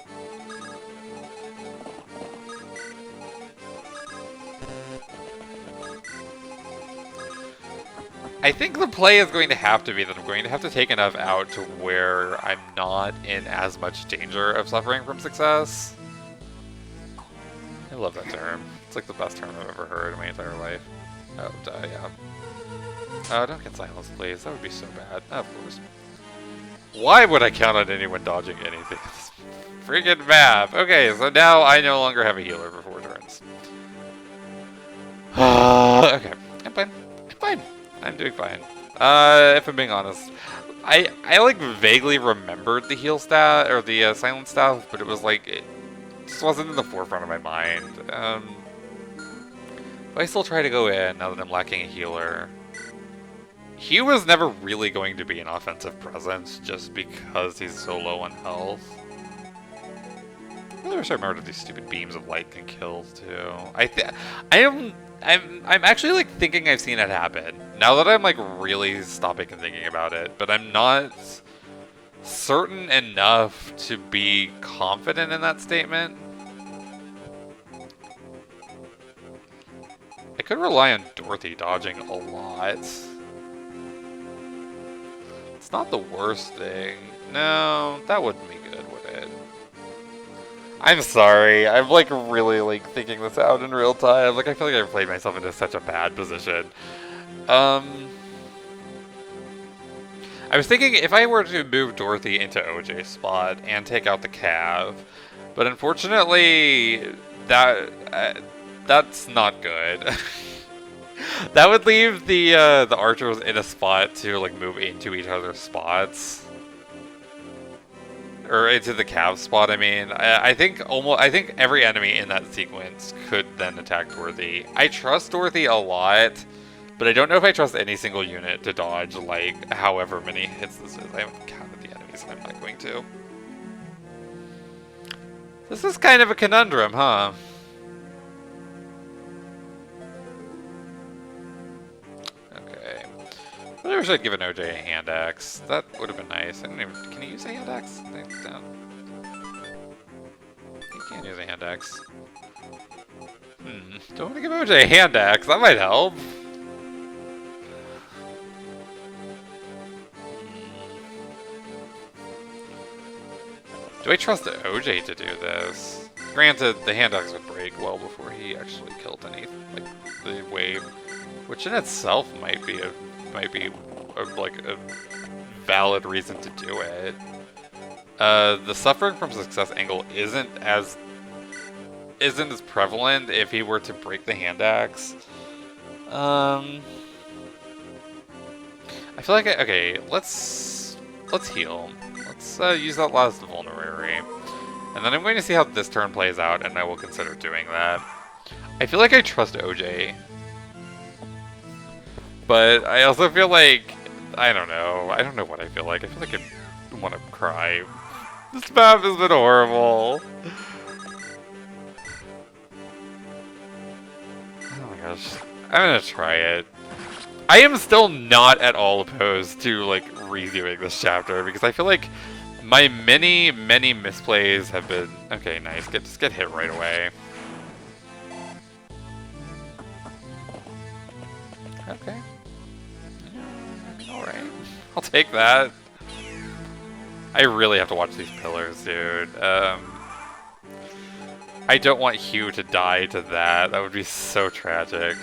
I think the play is going to have to be that I'm going to have to take enough out to where I'm not in as much danger of suffering from success. I love that term. It's like the best term I've ever heard in my entire life. Oh, yeah. Oh, don't get silenced, please. That would be so bad. Of course. Why would I count on anyone dodging anything? This freaking map. Okay, so now I no longer have a healer for 4 turns. Okay, I'm fine. I'm fine. I'm doing fine. If I'm being honest, I like vaguely remembered the heal stat or the silent staff, but it was like it just wasn't in the forefront of my mind. But I still try to go in now that I'm lacking a healer. He was never really going to be an offensive presence just because he's so low on health. I really wish I remembered these stupid beams of light can kill too. I'm actually like thinking I've seen it happen now that I'm like really stopping and thinking about it, but I'm not certain enough to be confident in that statement. I could rely on Dorothy dodging a lot. It's not the worst thing. No, that wouldn't be good, would it? I'm sorry. I'm like really like thinking this out in real time. Like I feel like I've played myself into such a bad position. I was thinking if I were to move Dorothy into OJ's spot and take out the Cav, but unfortunately that's not good. That would leave the archers in a spot to like move into each other's spots. Or into the Cav spot, I mean. I think every enemy in that sequence could then attack Dorothy. I trust Dorothy a lot, but I don't know if I trust any single unit to dodge like however many hits this is. I haven't counted the enemies and I'm not going to. This is kind of a conundrum, huh? Okay. I wish I'd given OJ a hand axe. That would have been nice. I didn't even. Can he use a hand axe? He can't use a hand axe. Don't want to give OJ a hand axe. That might help. Do I trust OJ to do this? Granted, the hand axe would break well before he actually killed any like the wave, which in itself might be a valid reason to do it. The suffering from success angle isn't as prevalent if he were to break the hand axe. I feel like okay, let's heal. Let's use that last vulnerary, and then I'm going to see how this turn plays out, and I will consider doing that. I feel like I trust OJ. But I also feel like, I don't know. I don't know what I feel like. I feel like I want to cry. This map has been horrible. Oh my gosh. I'm gonna try it. I am still not at all opposed to, like, redoing this chapter, because I feel like my many misplays have been... Okay, nice. Just get hit right away. Okay. Alright. I'll take that. I really have to watch these pillars, dude. I don't want Hugh to die to that. That would be so tragic.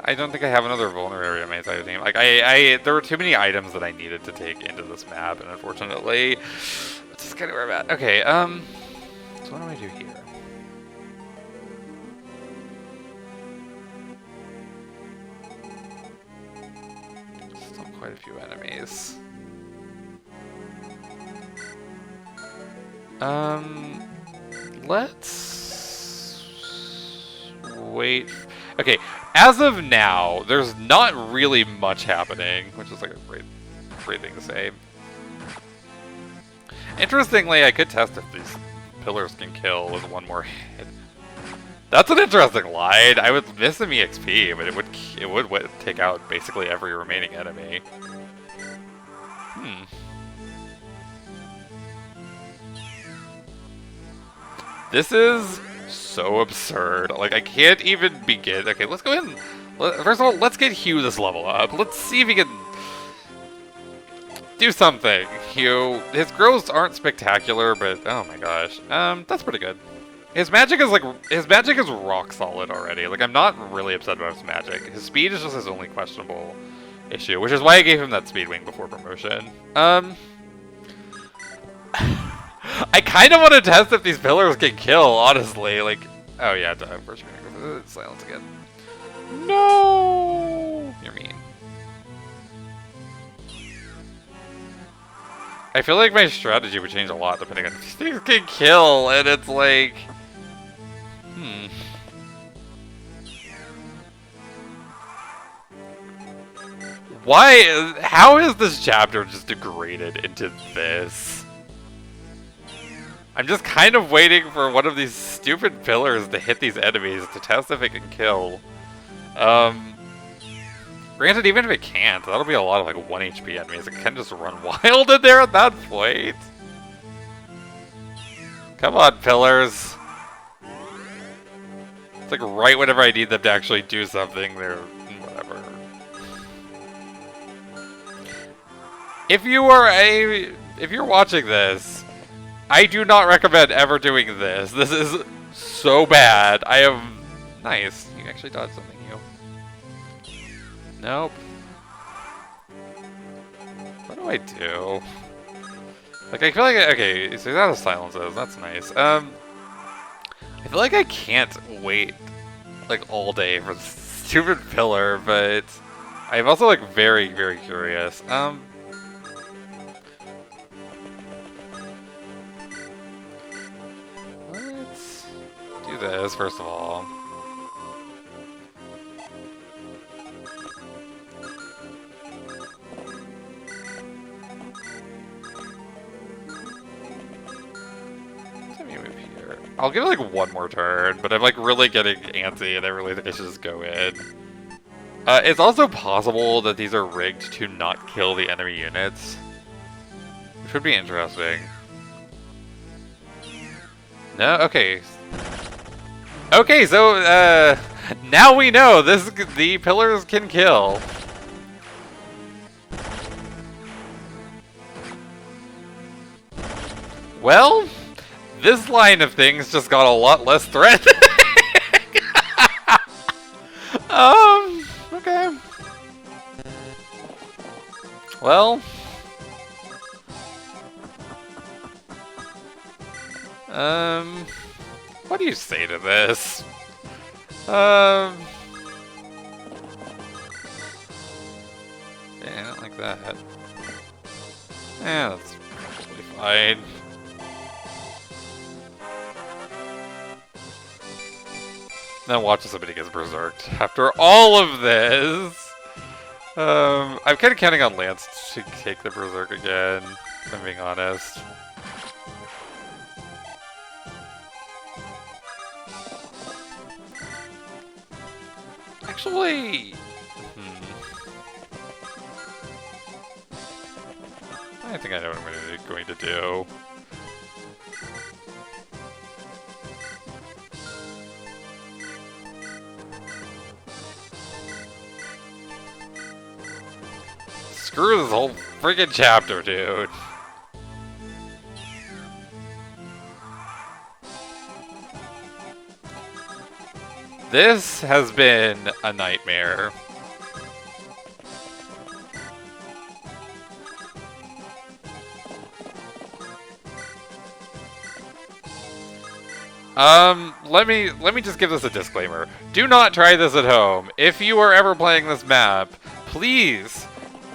I don't think I have another vulnerary on my side of the team. Like, there were too many items that I needed to take into this map, and unfortunately, that's just kind of where I'm at. Okay, so what do I do here? Still quite a few enemies. Let's wait. Okay, as of now, there's not really much happening, which is like a great thing to say. Interestingly, I could test if these pillars can kill with one more hit. That's an interesting line. I would miss some EXP, but it would take out basically every remaining enemy. This is so absurd. Like, I can't even begin. Okay, let's go ahead and... First of all, let's get Hugh this level up. Let's see if he can do something. Hugh, his growths aren't spectacular, but oh my gosh. That's pretty good. His magic is rock solid already. Like, I'm not really upset about his magic. His speed is just his only questionable issue, which is why I gave him that speed wing before promotion. I kind of want to test if these pillars can kill, honestly. Like, oh yeah, first we're gonna go for silence again. No, you're mean. I feel like my strategy would change a lot depending on if these things can kill, and it's like, Why? How is this chapter just degraded into this? I'm just kind of waiting for one of these stupid pillars to hit these enemies to test if it can kill. Granted, even if it can't, that'll be a lot of like 1 HP enemies. It can just run wild in there at that point. Come on, pillars. It's like right whenever I need them to actually do something, they're whatever. If you're watching this, I do not recommend ever doing this. This is so bad. I am nice. You actually dodged something, you. Nope. What do I do? Like, I feel like okay, so he's out of silences. That's nice. I feel like I can't wait like all day for this stupid pillar, but I'm also like very, very curious. Let's do this first of all. I'll give it like one more turn, but I'm like really getting antsy and I really think I should just go in. It's also possible that these are rigged to not kill the enemy units, which would be interesting. No? Okay. Okay, so now we know the pillars can kill. Well, this line of things just got a lot less threatening. Okay. Well. What do you say to this? Yeah, I don't like that. Yeah, that's probably fine. Then watch as somebody gets berserked. After all of this, I'm kind of counting on Lance to take the berserk again, if I'm being honest. Actually, I think I know what I'm going to do. Screw this whole freaking chapter, dude. This has been a nightmare. Let me just give this a disclaimer. Do not try this at home. If you are ever playing this map, please,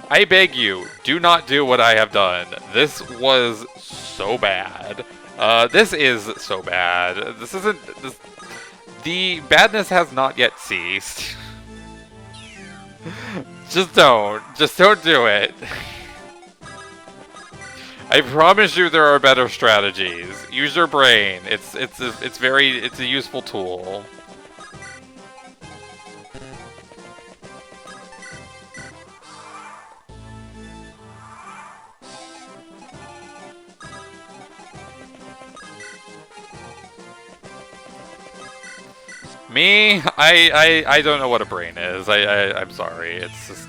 I beg you, do not do what I have done. This was so bad. This is so bad. The badness has not yet ceased. Just don't do it. I promise you there are better strategies. Use your brain. It's a useful tool. Me, I don't know what a brain is. I'm sorry. It's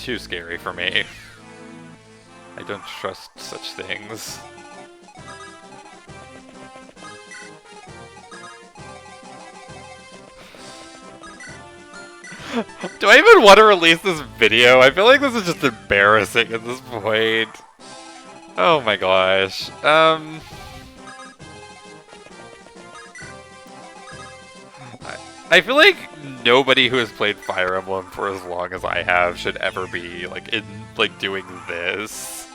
too scary for me. I don't trust such things. Do I even want to release this video? I feel like this is just embarrassing at this point. Oh my gosh. I feel like nobody who has played Fire Emblem for as long as I have should ever be doing this.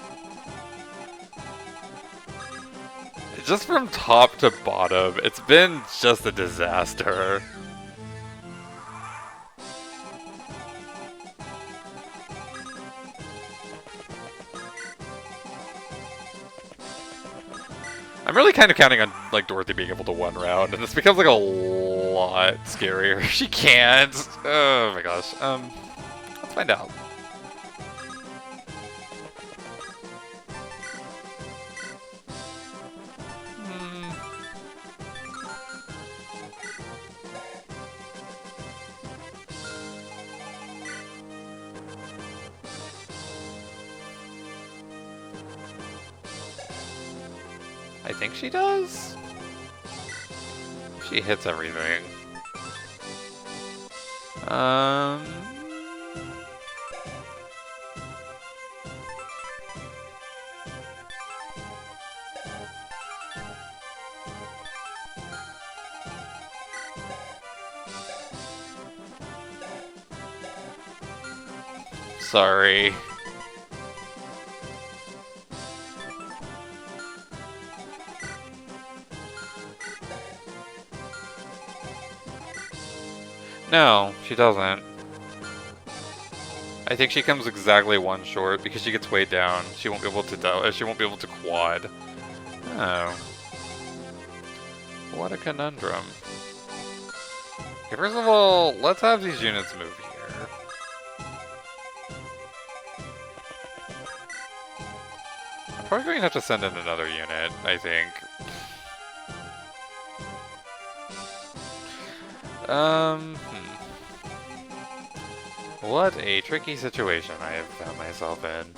Just from top to bottom, it's been just a disaster. I'm really kind of counting on Dorothy being able to one round, and this becomes a lot scarier. She can't. Oh my gosh. Let's find out. I think she does? She hits everything. Sorry. No, she doesn't. I think she comes exactly one short because she gets weighed down. She won't be able to she won't be able to quad. Oh. What a conundrum. Okay, first of all, let's have these units move here. I'm probably going to have to send in another unit, I think. What a tricky situation I have found myself in.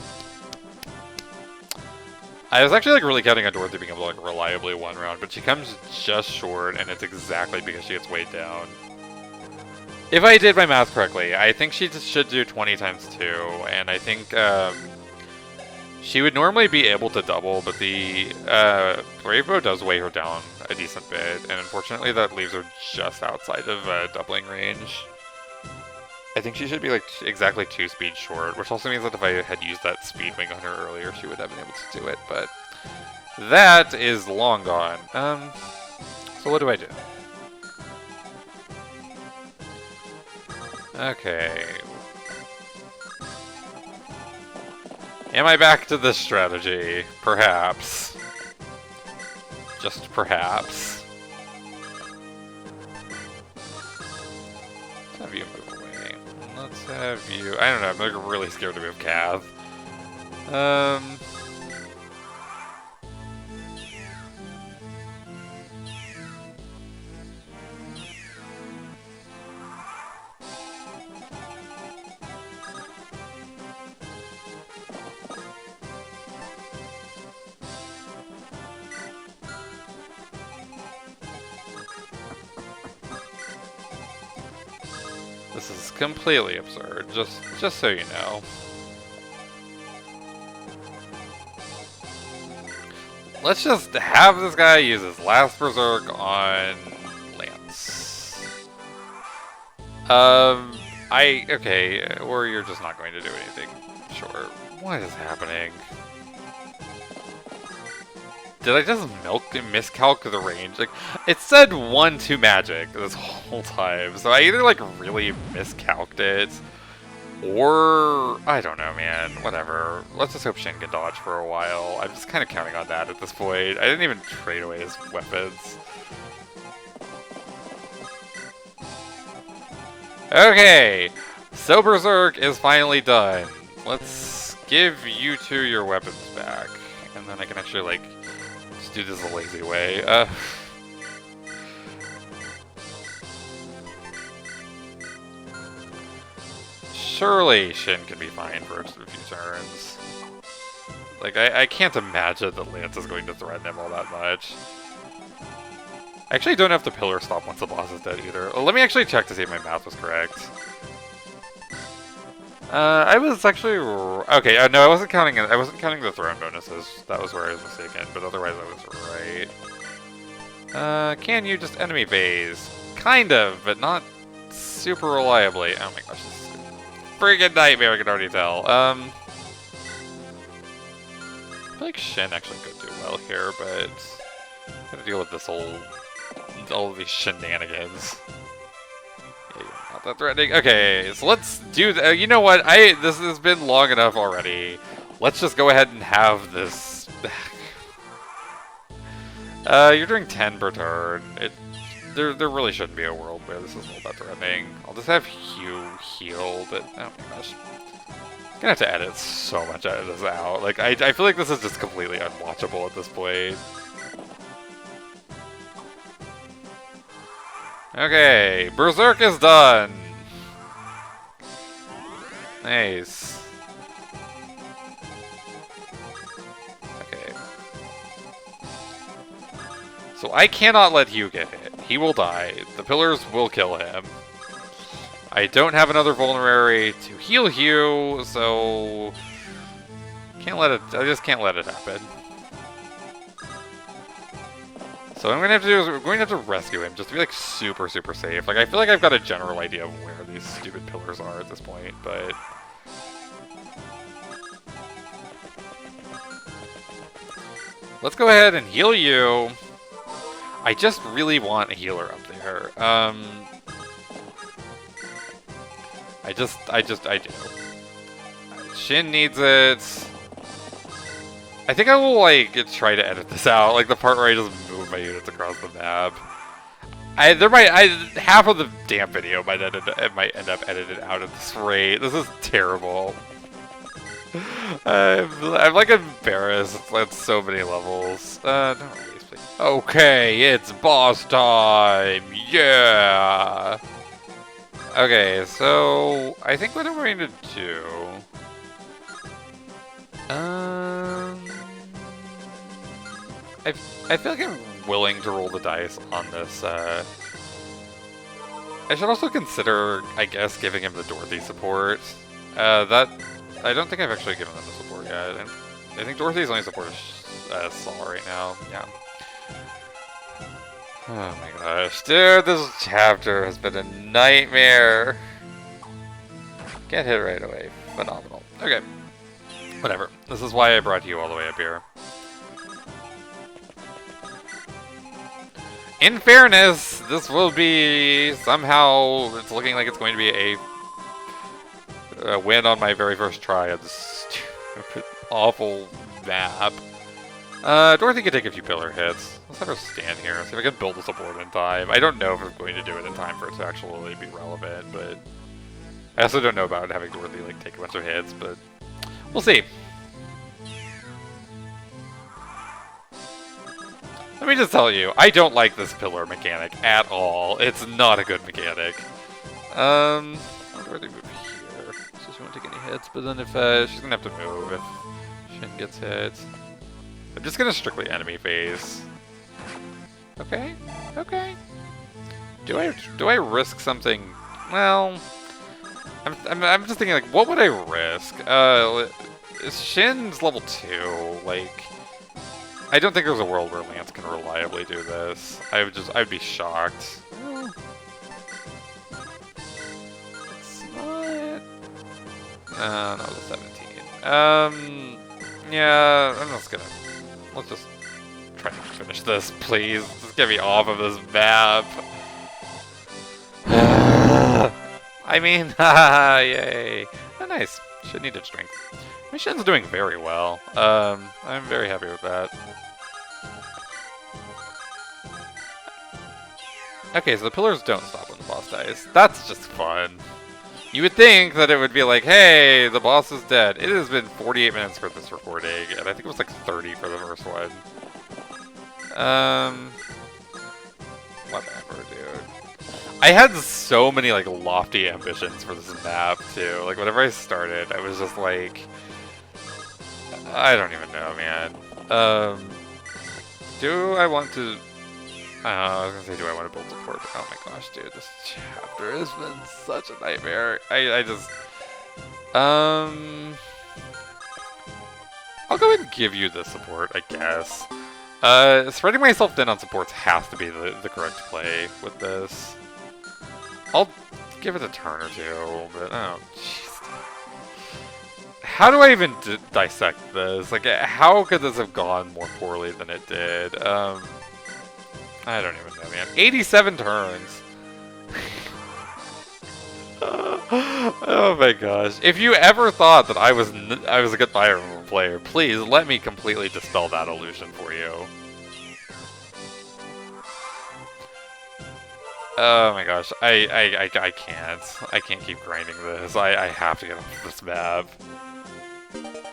I was actually really counting on Dorothy being able to reliably one round, but she comes just short, and it's exactly because she gets weighed down. If I did my math correctly, I think she just should do 20 times 2, and I think she would normally be able to double, but the Brave Bow does weigh her down a decent bit, and unfortunately that leaves her just outside of doubling range. I think she should be exactly 2 speed short, which also means that if I had used that speed wing on her earlier, she would have been able to do it, but that is long gone. So what do I do? Okay. Am I back to this strategy? Perhaps. Just perhaps. Let's have you move away. Let's have you... I don't know, I'm like really scared to move Cav. This is completely absurd, just so you know. Let's just have this guy use his last Berserk on Lance. Okay, or you're just not going to do anything. Sure. What is happening? Did I just miscalc the range? Like, it said 1-2 magic this whole time, so I either like really miscalced it, or I don't know, man. Whatever. Let's just hope Shin can dodge for a while. I'm just kind of counting on that at this point. I didn't even trade away his weapons. Okay, so Berserk is finally done. Let's give you two your weapons back, and then I can actually like. Do this the lazy way. Surely Shin can be fine for a few turns. Like, I can't imagine that Lance is going to threaten him all that much. I actually don't have to pillar stop once the boss is dead either. Well, let me actually check to see if my math was correct. I was actually okay. No, I wasn't counting it. I wasn't counting the throne bonuses. That was where I was mistaken. But otherwise, I was right. Can you just enemy phase? Kind of, but not super reliably. Oh my gosh, this is a freaking nightmare. I can already tell. I feel like Shin actually could do well here, but I gotta deal with this all of these shenanigans. Not that threatening. Okay, so let's do that. You know what? This has been long enough already. Let's just go ahead and have this. You're doing 10 per turn. There really shouldn't be a world where this is all that threatening. I'll just have Hugh heal, but oh my gosh. I'm gonna have to edit so much of this out. Like, I feel like this is just completely unwatchable at this point. Okay, Berserk is done. Nice. Okay. So I cannot let Hugh get hit. He will die. The pillars will kill him. I don't have another vulnerary to heal Hugh, so can't let it. I just can't let it happen. So what I'm gonna have to do is we're going to have to rescue him just to be like super safe. Like I feel like I've got a general idea of where these stupid pillars are at this point, but let's go ahead and heal you. I just really want a healer up there. I do. Shin needs it. I think I will like try to edit this out, like the part where I just move my units across the map. Half of the damn video might end up edited out at this rate. This is terrible. I'm like embarrassed at so many levels. No, please. Okay, it's boss time. Yeah. Okay, so I think what I'm going to do. I feel like I'm willing to roll the dice on this. I should also consider, I guess, giving him the Dorothy support. That I don't think I've actually given them the support yet. I think Dorothy's only support is Saul right now. Yeah. Oh my gosh, dude, this chapter has been a nightmare. Get hit right away. Phenomenal. Okay. Whatever. This is why I brought you all the way up here. In fairness, this will be somehow, it's looking like it's going to be a win on my very first try on this stupid, awful map. Dorothy could take a few pillar hits. Let's have her stand here and see if I can build a support in time. I don't know if I'm going to do it in time for it to actually be relevant, but I also don't know about having Dorothy like take a bunch of hits, but we'll see. Let me just tell you, I don't like this pillar mechanic at all. It's not a good mechanic. I'd rather move here, so she won't take any hits, but then if she's gonna have to move if Shin gets hit. I'm just gonna strictly enemy phase. Okay, okay. Do I risk something? Well, I'm just thinking like, what would I risk? Shin's level 2. Like, I don't think there's a world where Lance can reliably do this. I'd be shocked. It's not. No, that was a 17. Yeah, I'm just gonna. Let's just try to finish this, please. Just get me off of this map. I mean, haha, yay. Oh, nice. Shin needed strength. My Shin's doing very well. I'm very happy with that. Okay, so the pillars don't stop when the boss dies. That's just fun. You would think that it would be like, hey, the boss is dead. It has been 48 minutes for this recording, and I think it was like 30 for the first one. Whatever, dude. I had so many like lofty ambitions for this map too. Like whenever I started, I was just like, I don't even know, man. Do I want to? I was gonna say, do I want to build support? But oh my gosh, dude, this chapter has been such a nightmare. I just, I'll go ahead and give you the support, I guess. Spreading myself thin on supports has to be the correct play with this. I'll give it a turn or two, but oh, jeez. How do I even dissect this? Like, how could this have gone more poorly than it did? I don't even know, man. 87 turns. Oh my gosh. If you ever thought that I was a good Fire Emblem player, please let me completely dispel that illusion for you. Oh my gosh. I can't. I can't keep grinding this. I have to get off this map.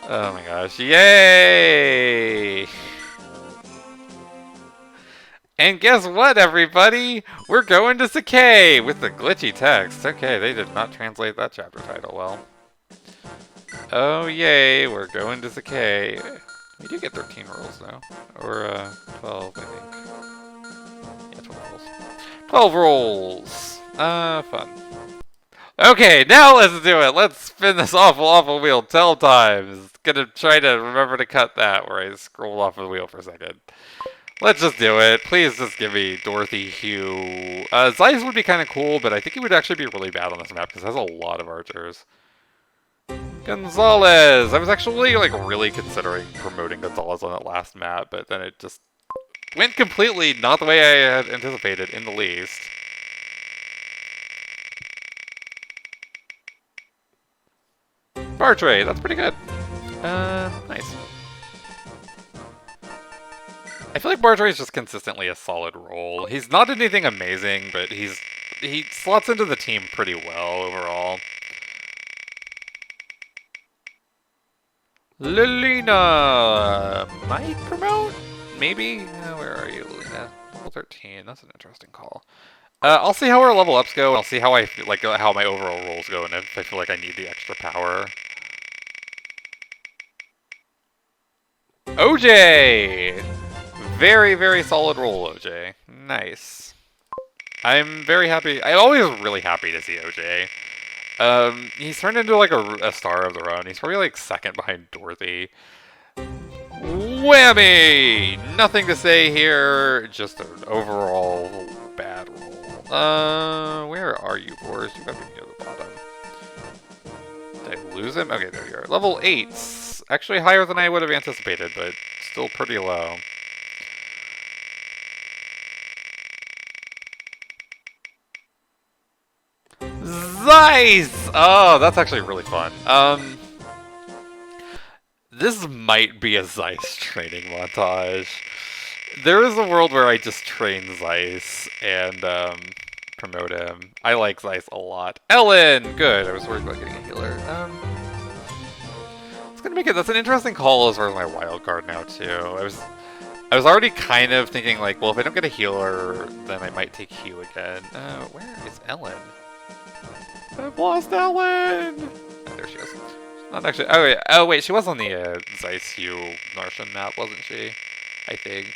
Oh my gosh. Yay! And guess what, everybody? We're going to Sakai with the glitchy text. Okay, they did not translate that chapter title well. Oh, yay, we're going to Sakai. We do get 13 rolls now. Or, 12, I think. Yeah, 12 rolls. 12 rolls! Fun. Okay, now let's do it. Let's spin this awful wheel 12 times. Gonna try to remember to cut that where I scroll off of the wheel for a second. Let's just do it. Please just give me Dorothy, Hugh. Zeiss would be kind of cool, but I think he would actually be really bad on this map because it has a lot of archers. Gonzalez! I was actually like really considering promoting Gonzalez on that last map, but then it just went completely not the way I had anticipated in the least. Bartray, that's pretty good. Nice. I feel like Bartray is just consistently a solid role. He's not anything amazing, but he slots into the team pretty well overall. Lilina might promote? Maybe? Where are you, Lilina? Level 13. That's an interesting call. I'll see how our level ups go, and I'll see how I feel, like how my overall rolls go, and if I feel like I need the extra power. OJ! Very solid roll, OJ. Nice. I'm very happy. I'm always really happy to see OJ. He's turned into like a star of their own. He's probably like second behind Dorothy. Whammy! Nothing to say here. Just an overall bad roll. Where are you, Boris? You gotta be near the bottom. Did I lose him? Okay, there you are. Level 8. Actually higher than I would have anticipated, but still pretty low. Zeiss! Oh, that's actually really fun. This might be a Zeiss training montage. There is a world where I just train Zeiss and promote him. I like Zeiss a lot. Ellen! Good. I was worried about getting a healer. It's gonna make it. That's an interesting call as far as my wild card now too. I was already kind of thinking like, well, if I don't get a healer, then I might take Hugh again. Where is Ellen? I've lost Ellen! Oh, there she is. Not actually. Oh wait, she was on the Zeiss Hugh Narshan map, wasn't she? I think.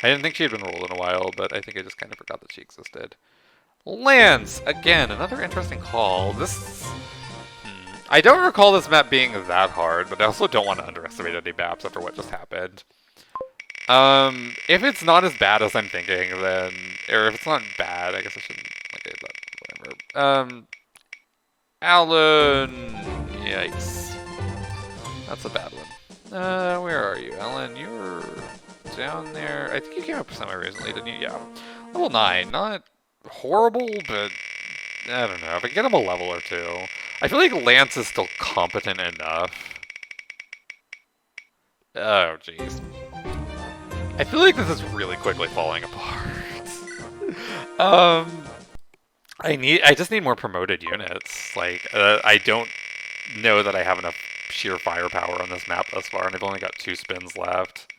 I didn't think she had been rolled in a while, but I think I just kind of forgot that she existed. Lance! Again, another interesting call. This... I don't recall this map being that hard, but I also don't want to underestimate any maps after what just happened. If it's not as bad as I'm thinking, then... Or if it's not bad, I guess I shouldn't... Okay, but whatever. Alan! Yikes. That's a bad one. Where are you, Alan? You're... down there. I think you came up semi-recently, didn't you? Yeah. Level 9. Not horrible, but I don't know. If I get him a level or two. I feel like Lance is still competent enough. Oh, jeez. I feel like this is really quickly falling apart. I just need more promoted units. Like, I don't know that I have enough sheer firepower on this map thus far, and I've only got 2 spins left.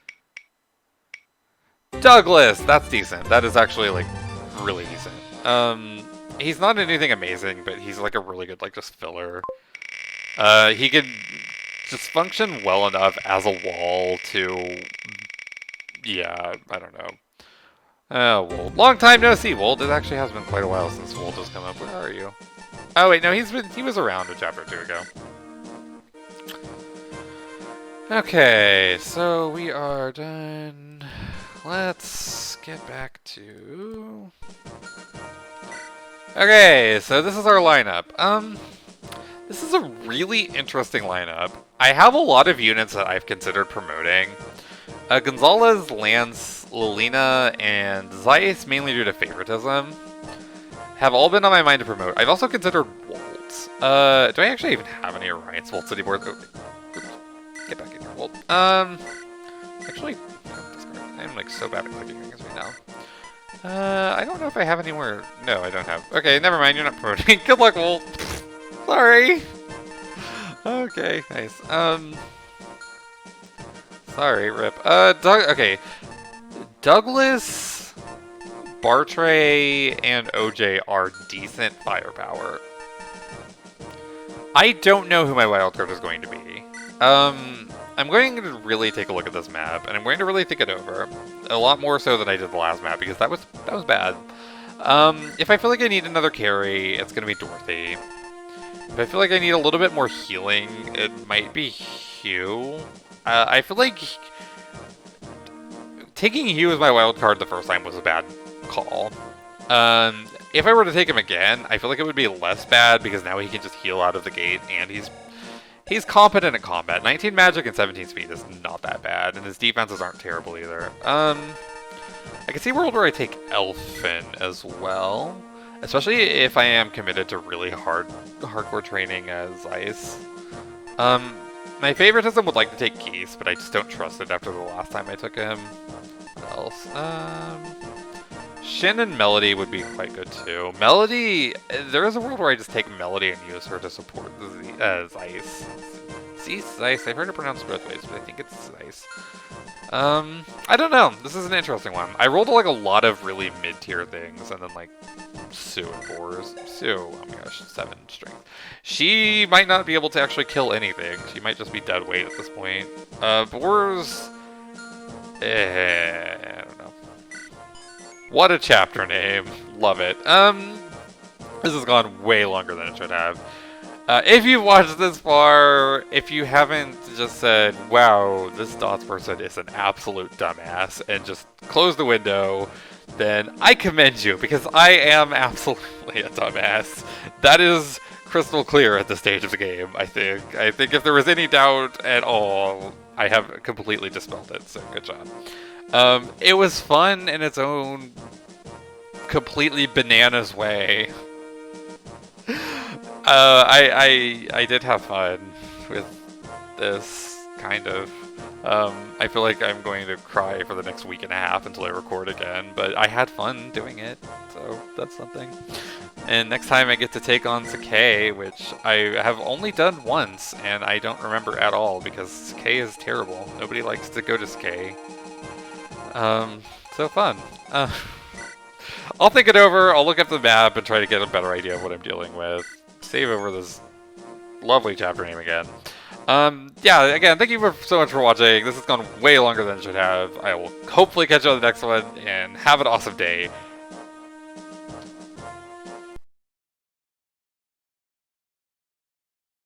Douglas! That's decent. That is actually, like, really decent. He's not anything amazing, but he's, like, a really good, like, just filler. He could just function well enough as a wall to... Yeah, I don't know. Wold. Long time no see, Wold. It actually has been quite a while since Wold has come up. Where are you? Oh, wait, no, he was around a chapter or 2 ago. Okay, so we are done. Let's get back to... Okay, so this is our lineup. This is a really interesting lineup. I have a lot of units that I've considered promoting. Gonzalez, Lance, Lilina, and Zeiss, mainly due to favoritism, have all been on my mind to promote. I've also considered Wolds. Do I actually even have any Orion's Volt City boards? Oh, get back in here, Wold. Actually, I'm like so bad at clicking things right now. I don't know if I have any more. No, I don't have. Okay, never mind. You're not promoting. Good luck, Wold. Sorry. Okay, nice. Sorry, rip. Okay. Douglas, Bartray, and OJ are decent firepower. I don't know who my wildcard is going to be. I'm going to really take a look at this map, and I'm going to really think it over. A lot more so than I did the last map, because that was bad. If I feel like I need another carry, it's going to be Dorothy. If I feel like I need a little bit more healing, it might be Hugh. I feel like taking Hugh as my wild card the first time was a bad call. If I were to take him again, I feel like it would be less bad because now he can just heal out of the gate, and he's competent at combat. 19 magic and 17 speed is not that bad, and his defenses aren't terrible either. I can see a world where I take Elfin as well, especially if I am committed to really hardcore training as Ice. My favoritism would like to take Geese, but I just don't trust it after the last time I took him. What else? Shin and Melody would be quite good too. Melody, there is a world where I just take Melody and use her to support Zeiss. Zeiss, I've heard it pronounced both ways, but I think it's Zeiss. I don't know. This is an interesting one. I rolled like a lot of really mid-tier things, and then like Sue and Boars. Sue, oh my gosh, 7 strength. She might not be able to actually kill anything. She might just be dead weight at this point. Boars, I don't know. What a chapter name. Love it. This has gone way longer than it should have. If you've watched this far, if you haven't just said, wow, this Dots person is an absolute dumbass, and just close the window, then I commend you, because I am absolutely a dumbass. That is crystal clear at this stage of the game, I think. I think if there was any doubt at all, I have completely dispelled it, so good job. It was fun in its own completely bananas way. I did have fun with this, kind of. I feel like I'm going to cry for the next week and a half until I record again, but I had fun doing it, so that's something. And next time I get to take on Sakei, which I have only done once, and I don't remember at all, because Sakei is terrible. Nobody likes to go to Sakei. So fun. I'll think it over, I'll look up the map and try to get a better idea of what I'm dealing with. Save over this lovely chapter name again. Yeah, again, thank you so much for watching. This has gone way longer than it should have. I will hopefully catch you on the next one, and have an awesome day.